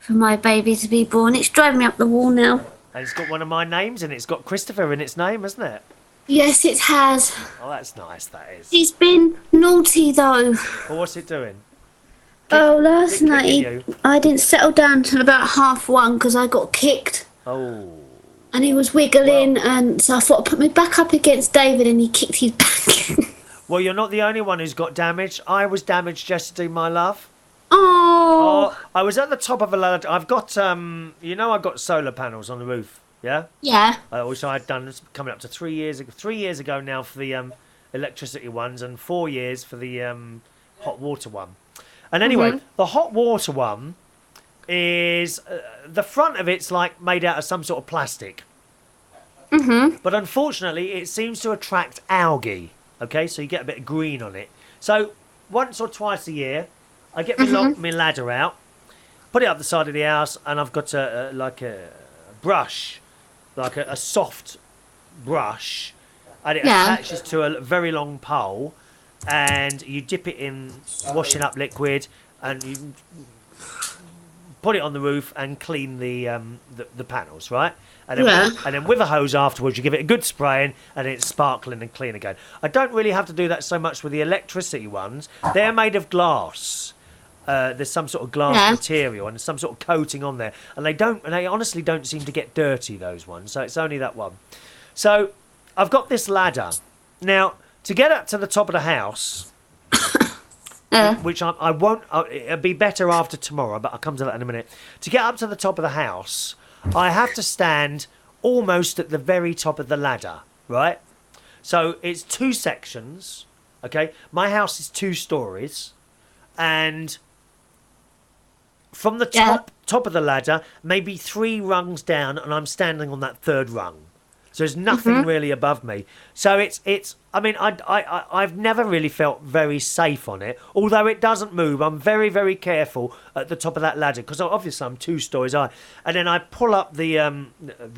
my baby to be born. It's driving me up the wall now. And it's got one of my names and it's got Christopher in its name, hasn't it? Yes, it has. Oh, that's nice, that is. He's been naughty though. Well, what's it doing? Oh, last night you? I didn't settle down till about 1:30 because I got kicked. Oh. And he was wiggling, and so I thought I'd put me back up against David, and he kicked his back. Well, you're not the only one who's got damaged. I was damaged yesterday, my love. Oh. I was at the top of a ladder. I've got, I've got solar panels on the roof. Yeah. Yeah. Which I'd done coming up to 3 years ago. 3 years ago now for the electricity ones, and 4 years for the hot water one. And anyway, the hot water one is the front of it's like made out of some sort of plastic. But unfortunately, it seems to attract algae. Okay, so you get a bit of green on it. So once or twice a year, I get my ladder out, put it up the side of the house, and I've got a brush, like a soft brush, and it attaches to a very long pole, and you dip it in washing up liquid, and you put it on the roof and clean the panels, right? And then with a hose afterwards, you give it a good spraying, and it's sparkling and clean again. I don't really have to do that so much with the electricity ones. They're made of glass. There's some sort of glass material and some sort of coating on there, and they honestly don't seem to get dirty, those ones. So it's only that one. So I've got this ladder now to get up to the top of the house. Which I won't. It'll be better after tomorrow, but I'll come to that in a minute. To get up to the top of the house, I have to stand almost at the very top of the ladder, right? So it's 2 sections. Okay, my house is 2 stories, and from the top of the ladder, maybe 3 rungs down, and I'm standing on that 3rd rung. So there's nothing really above me. So it's. I mean, I've never really felt very safe on it. Although it doesn't move, I'm very, very careful at the top of that ladder because obviously I'm 2 stories high. And then I pull up the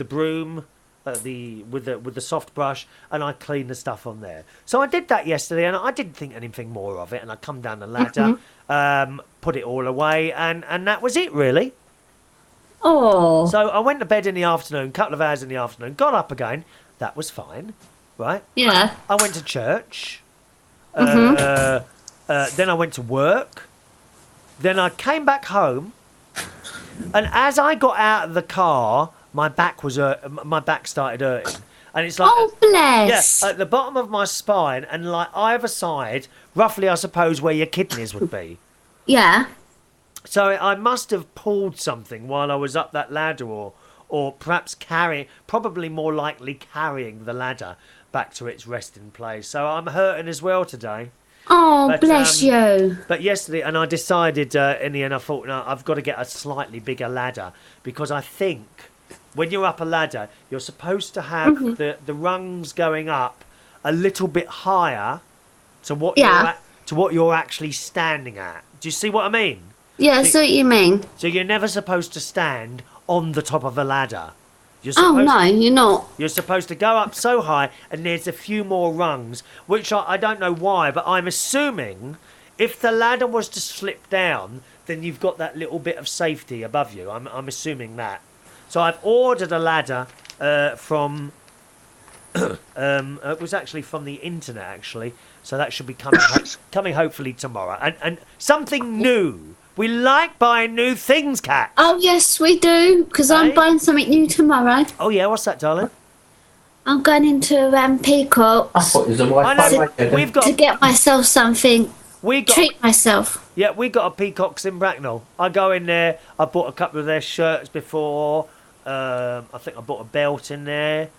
broom, with the soft brush, and I clean the stuff on there. So I did that yesterday, and I didn't think anything more of it. And I come down the ladder, put it all away, and that was it really. Oh. So I went to bed in the afternoon, couple of hours in the afternoon, got up again. That was fine, right? Yeah. I went to church. Then I went to work. Then I came back home. And as I got out of the car, my back started hurting. And it's like, oh, bless. Yeah, at the bottom of my spine, and like either side, roughly I suppose where your kidneys would be. Yeah. So I must have pulled something while I was up that ladder, or perhaps probably more likely carrying the ladder back to its resting place. So I'm hurting as well today. Oh, bless you. But yesterday, and I decided in the end, I thought, no, I've got to get a slightly bigger ladder, because I think when you're up a ladder, you're supposed to have the rungs going up a little bit higher to what you're actually standing at. Do you see what I mean? Yeah, I see what you mean. So you're never supposed to stand on the top of a ladder. You're not. You're supposed to go up so high, and there's a few more rungs, which I don't know why, but I'm assuming if the ladder was to slip down, then you've got that little bit of safety above you. I'm assuming that. So I've ordered a ladder from... it was actually from the internet, actually. So that should be coming hopefully tomorrow. And something new. We like buying new things, Kat. Oh, yes, we do, because I'm buying something new tomorrow. Oh, yeah, what's that, darling? I'm going into Peacocks. I thought it was a Wi-Fi. We've got to get myself something. Treat myself. Yeah, we got a Peacocks in Bracknell. I go in there. I bought a couple of their shirts before. I think I bought a belt in there.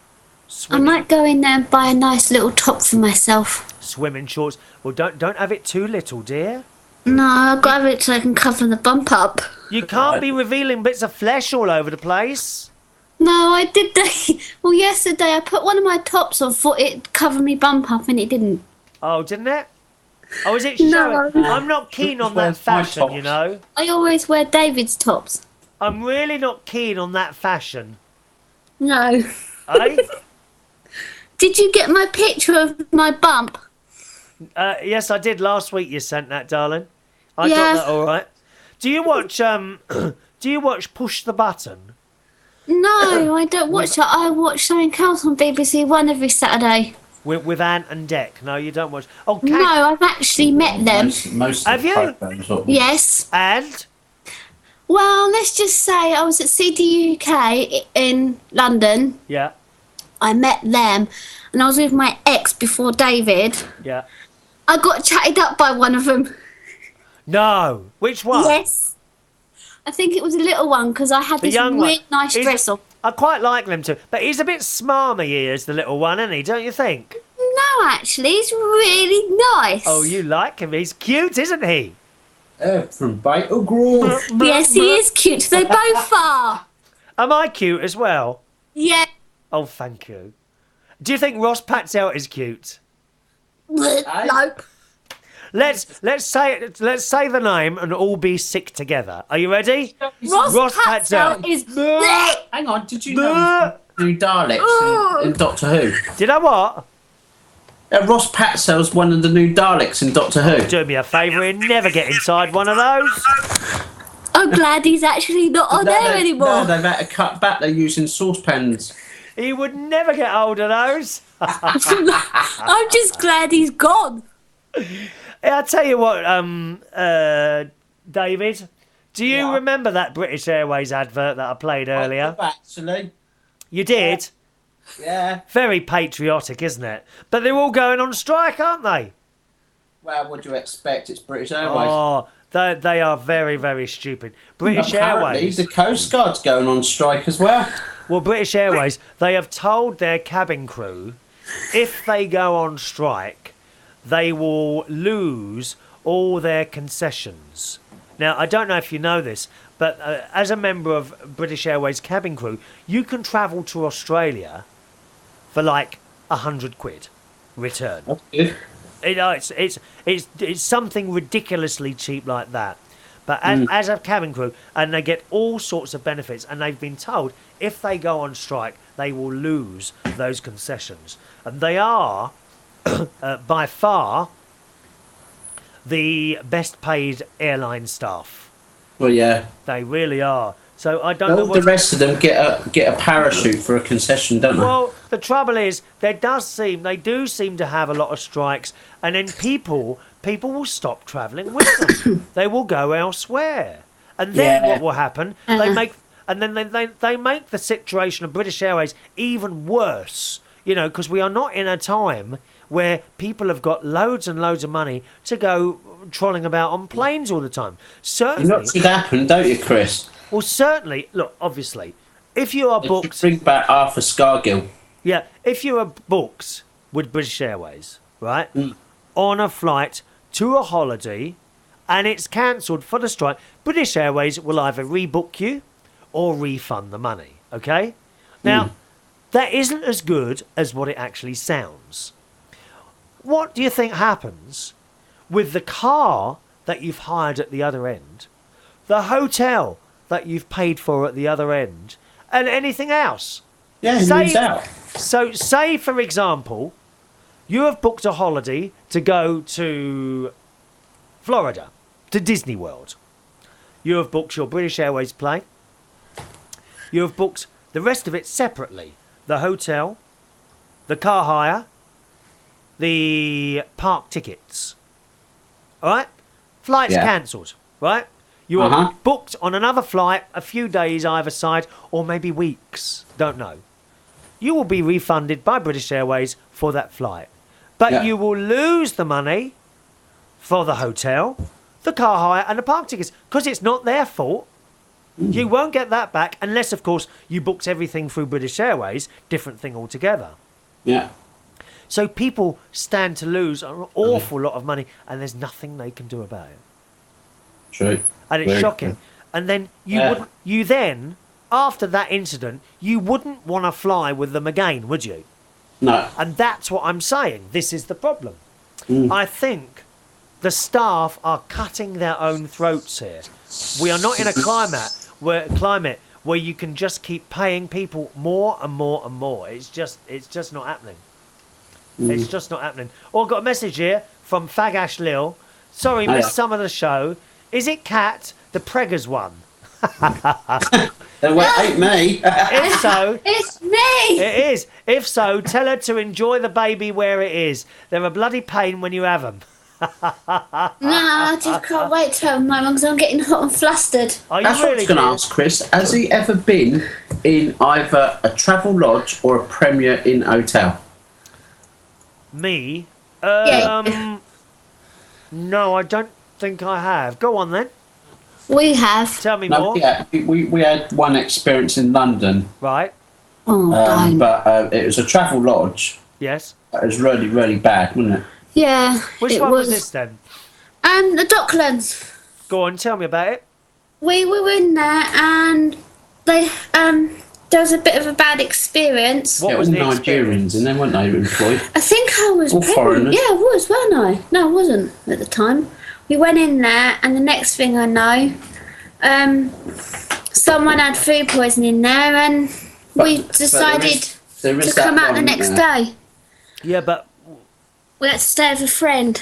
I might go in there and buy a nice little top for myself. Swimming shorts. Well, don't have it too little, dear. No, I've got to have it so I can cover the bump up. You can't be revealing bits of flesh all over the place. No, I did the. Well, yesterday I put one of my tops on, thought it'd cover me bump up, and it didn't. Oh, didn't it? Oh, is it No. showing? I'm not keen on that fashion, you know. I always wear David's tops. I'm really not keen on that fashion. No. Eh? Did you get my picture of my bump? Yes, I did last week. You sent that, darling. I Yeah. got that all right. Do you watch Do you watch Push the Button? No, I don't watch that. I watch something else on BBC One every Saturday. With Ant and Dec? No, you don't watch. Oh, No, I've actually met them. Most Have you? Yes. And? Well, let's just say I was at CD UK in London. Yeah. I met them, and I was with my ex before David. Yeah. I got chatted up by one of them. No. Which one? Yes. I think it was a little one because I had The this young really one. nice dress on. I quite like them too, but he's a bit smarmy, he is, the little one, isn't he? Don't you think? No, actually, he's really nice. Oh, you like him? He's cute, isn't he? From Vital Grove. Yes, he is cute. They both are. Am I cute as well? Yeah. Oh, thank you. Do you think Ross Patzelt is cute? Nope. Let's say the name and all be sick together. Are you ready? Ross Patzelt is. Hang on, did you know new Daleks in Doctor Who? Did I what? Ross Patzel's one of the new Daleks in Doctor Who. Do me a favour and never get inside one of those. I'm glad he's actually not on there anymore. No, they've had to cut back. They're using saucepans. He would never get hold of those. I'm just glad he's gone. I'll tell you what, David. Do you remember that British Airways advert that I played earlier? Actually. You did? Yeah. Very patriotic, isn't it? But they're all going on strike, aren't they? Well, what do you expect? It's British Airways. Oh, they are very, very stupid. British Apparently, Airways. the Coast Guard's going on strike as well. Well, British Airways, they have told their cabin crew if they go on strike, they will lose all their concessions. Now, I don't know if you know this, but as a member of British Airways cabin crew, you can travel to Australia for like £100 return. That's good. It's something ridiculously cheap like that. But as a cabin crew, and they get all sorts of benefits, and they've been told if they go on strike, they will lose those concessions. And they are, by far, the best paid airline staff. Well, yeah. They really are. So I don't know All what the rest of them get a parachute for a concession, don't they? Well, the trouble is, they do seem to have a lot of strikes, and then people will stop travelling with them. They will go elsewhere, and then what will happen? They make the situation of British Airways even worse. You know, because we are not in a time where people have got loads and loads of money to go trolling about on planes all the time. Certainly, That should happen, don't you, Chris? Well, certainly. Look, obviously, if you are booked, bring back Arthur Scargill. Yeah, if you are booked with British Airways, right, on a flight to a holiday, and it's cancelled for the strike, British Airways will either rebook you or refund the money. Okay, now that isn't as good as what it actually sounds. What do you think happens with the car that you've hired at the other end, the hotel that you've paid for at the other end, and anything else? Yeah, he moves out. So, say, for example, you have booked a holiday to go to Florida, to Disney World. You have booked your British Airways plane. You have booked the rest of it separately. The hotel, the car hire, the park tickets. All right? Flight's cancelled, right? You are booked on another flight a few days either side, or maybe weeks. Don't know. You will be refunded by British Airways for that flight. But you will lose the money for the hotel, the car hire, and the park tickets, because it's not their fault. You won't get that back unless, of course, you booked everything through British Airways, different thing altogether. Yeah. So people stand to lose an awful lot of money, and there's nothing they can do about it. True. And it's Very shocking. true. And then you then after that incident, you wouldn't want to fly with them again, would you? No. And that's what I'm saying. This is the problem. I think the staff are cutting their own throats here. We are not in a climate where you can just keep paying people more and more and more. It's just not happening. It's just not happening. Oh, I've got a message here from Fagash Lil. Sorry, missed some of the show. Is it Kat, the Preggers one? Well, it ain't me. If so, It's me! it is. If so, tell her to enjoy the baby where it is. They're a bloody pain when you have them. No, I just can't wait to have my one because I'm getting hot and flustered. Are you That's what I really? was going to ask, Chris. Has he ever been in either a travel lodge or a Premier Inn hotel? Me? Yeah. No, I don't think I have. Go on then. We have. Tell me No, more. yeah, we had one experience in London, Right. Oh, don't. but it was a travel lodge. Yes. It was really, really bad, wasn't it? Yeah. Which it one was this then? The Docklands. Go on, tell me about it. We were in there and they there was a bit of a bad experience. What Yeah, was all the experience? Nigerians, and then weren't they employed? I think I was All pregnant. foreigners. Yeah, I was, weren't I? No, I wasn't at the time. We went in there and the next thing I know, someone had food poisoning there and we decided there is to come that out the one next there. day. Yeah, but We had to stay with a friend.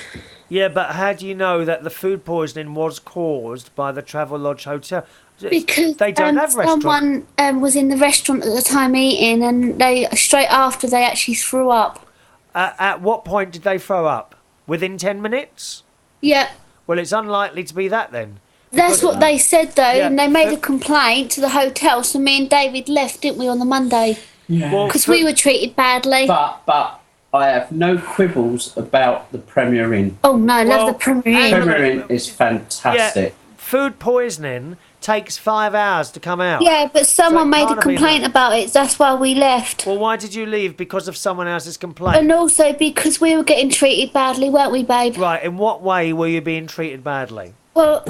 how do you know that the food poisoning was caused by the Travel Lodge Hotel? Because they don't have restaurants. someone was in the restaurant at the time eating and they straight after they actually threw up. At what point did they throw up? Within 10 minutes? Yeah. Well, it's unlikely to be that then. That's what they said though, Yeah, and they made a complaint to the hotel. So me and David left, didn't we, on the Monday? Yeah. Well, Because we were treated badly. But I have no quibbles about the Premier Inn. Oh no, I love Well, the Premier hang on Inn. a Premier minute. Inn is fantastic. Food poisoning takes 5 hours to come out. Yeah, but someone made a can't have been complaint that. about it. That's why we left. Well, why did you leave? Because of someone else's complaint? And also because we were getting treated badly, weren't we, babe? Right, in what way were you being treated badly? Well,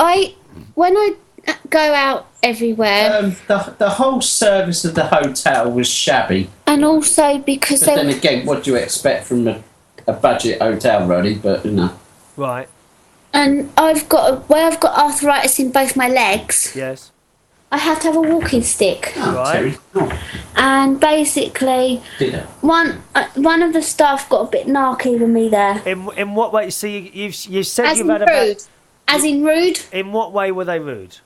when I go out everywhere, The whole service of the hotel was shabby. and also because But then they again, what do you expect from a budget hotel, really? But you know. Right, and I've got arthritis in both my legs. yes. I have to have a walking stick. Right. Terry. Oh, And basically, did it? one of the staff got a bit narky with me there. In what way? See, you said As you've in had a bad... rude. As in rude. In what way were they rude?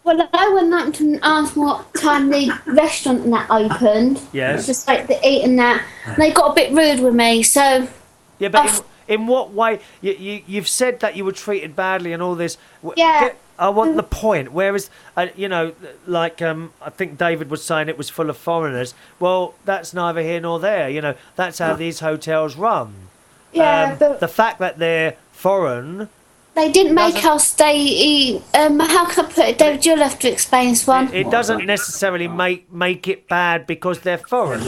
Well, I went up to ask what time the restaurant and that opened. Yes. Just like the eat and that. And they got a bit rude with me, so... Yeah, but in what way? You've said that you were treated badly and all this. Yeah. I want the point. Whereas, like I think David was saying it was full of foreigners. Well, that's neither here nor there. That's how these hotels run. Yeah, but The fact that they're foreign... they didn't make us stay... how can I put it? David, you'll have to explain this one. It doesn't necessarily make it bad because they're foreign.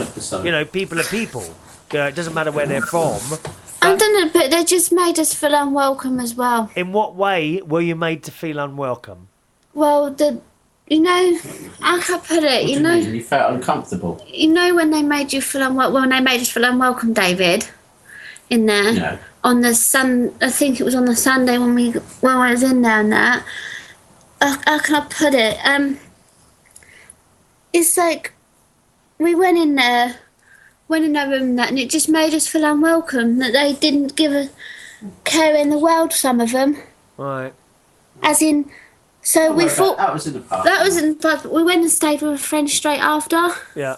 People are people. It doesn't matter where they're from. I don't know, but they just made us feel unwelcome as well. In what way were you made to feel unwelcome? Well, how can I put it? You felt uncomfortable. When they made you feel unwelcome, when they made us feel unwelcome, David, in there No. on the I think it was on the Sunday when I was in there and that. How can I put it? It's like we went in our room and that, and it just made us feel unwelcome that they didn't give a care in the world. Some of them, Right. as in, so we thought that was in the pub. that was in the pub. We went and stayed with a friend straight after. Yeah.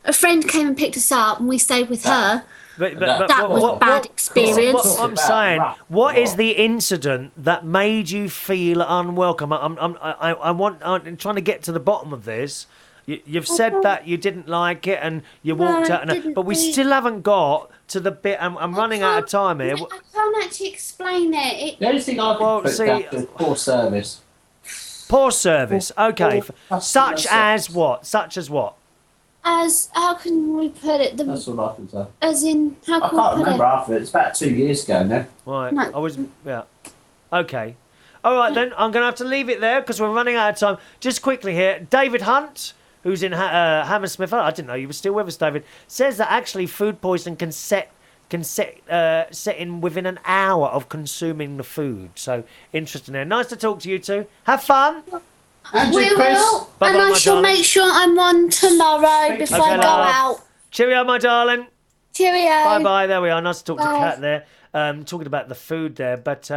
A friend came and picked us up, and we stayed with her. But That was a bad experience. What I'm saying, what is the incident that made you feel unwelcome? I'm trying to get to the bottom of this. You've said that you didn't like it and you walked out, but we still haven't got to the bit. I'm running out of time here. I can't actually explain it. The only thing I can put down is poor service. Poor service. Okay. Such as what? Such as what? As how can we put it? That's all I can say. As in, how I can can't we put remember it? half of it. It's about 2 years ago now. Right. No. I was. Yeah. Okay. All right then. I'm going to have to leave it there because we're running out of time. Just quickly here, David Hunt, who's in Hammersmith. I didn't know you were still with us, David. Says that actually food poisoning can set in within an hour of consuming the food. So interesting there. Nice to talk to you two. Have fun. We will, and I shall make sure I'm on tomorrow before I go out. Cheerio, my darling. Cheerio. Bye-bye. There we are. Nice to talk to Kat there. Talking about the food there, but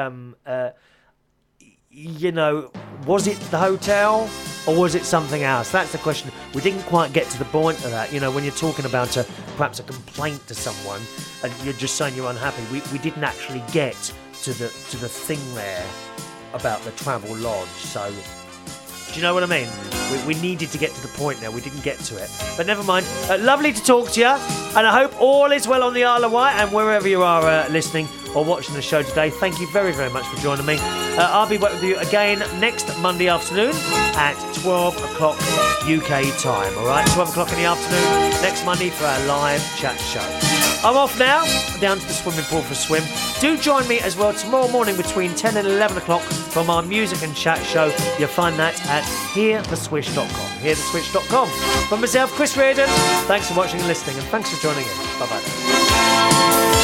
you know, was it the hotel or was it something else? That's the question. We didn't quite get to the point of that. You know, when you're talking about perhaps a complaint to someone and you're just saying you're unhappy, we didn't actually get to the thing there about the travel lodge. So, do you know what I mean? We needed to get to the point there. We didn't get to it. But never mind. Lovely to talk to you. And I hope all is well on the Isle of Wight and wherever you are listening or watching the show today. Thank you very, very much for joining me. I'll be with you again next Monday afternoon at 12 o'clock UK time. All right? 12 o'clock in the afternoon next Monday for our live chat show. I'm off now, down to the swimming pool for a swim. Do join me as well tomorrow morning between 10 and 11 o'clock from our music and chat show. You'll find that at heartheswish.com. Heartheswish.com. From myself, Chris Reardon, thanks for watching and listening, and thanks for joining in. Bye-bye.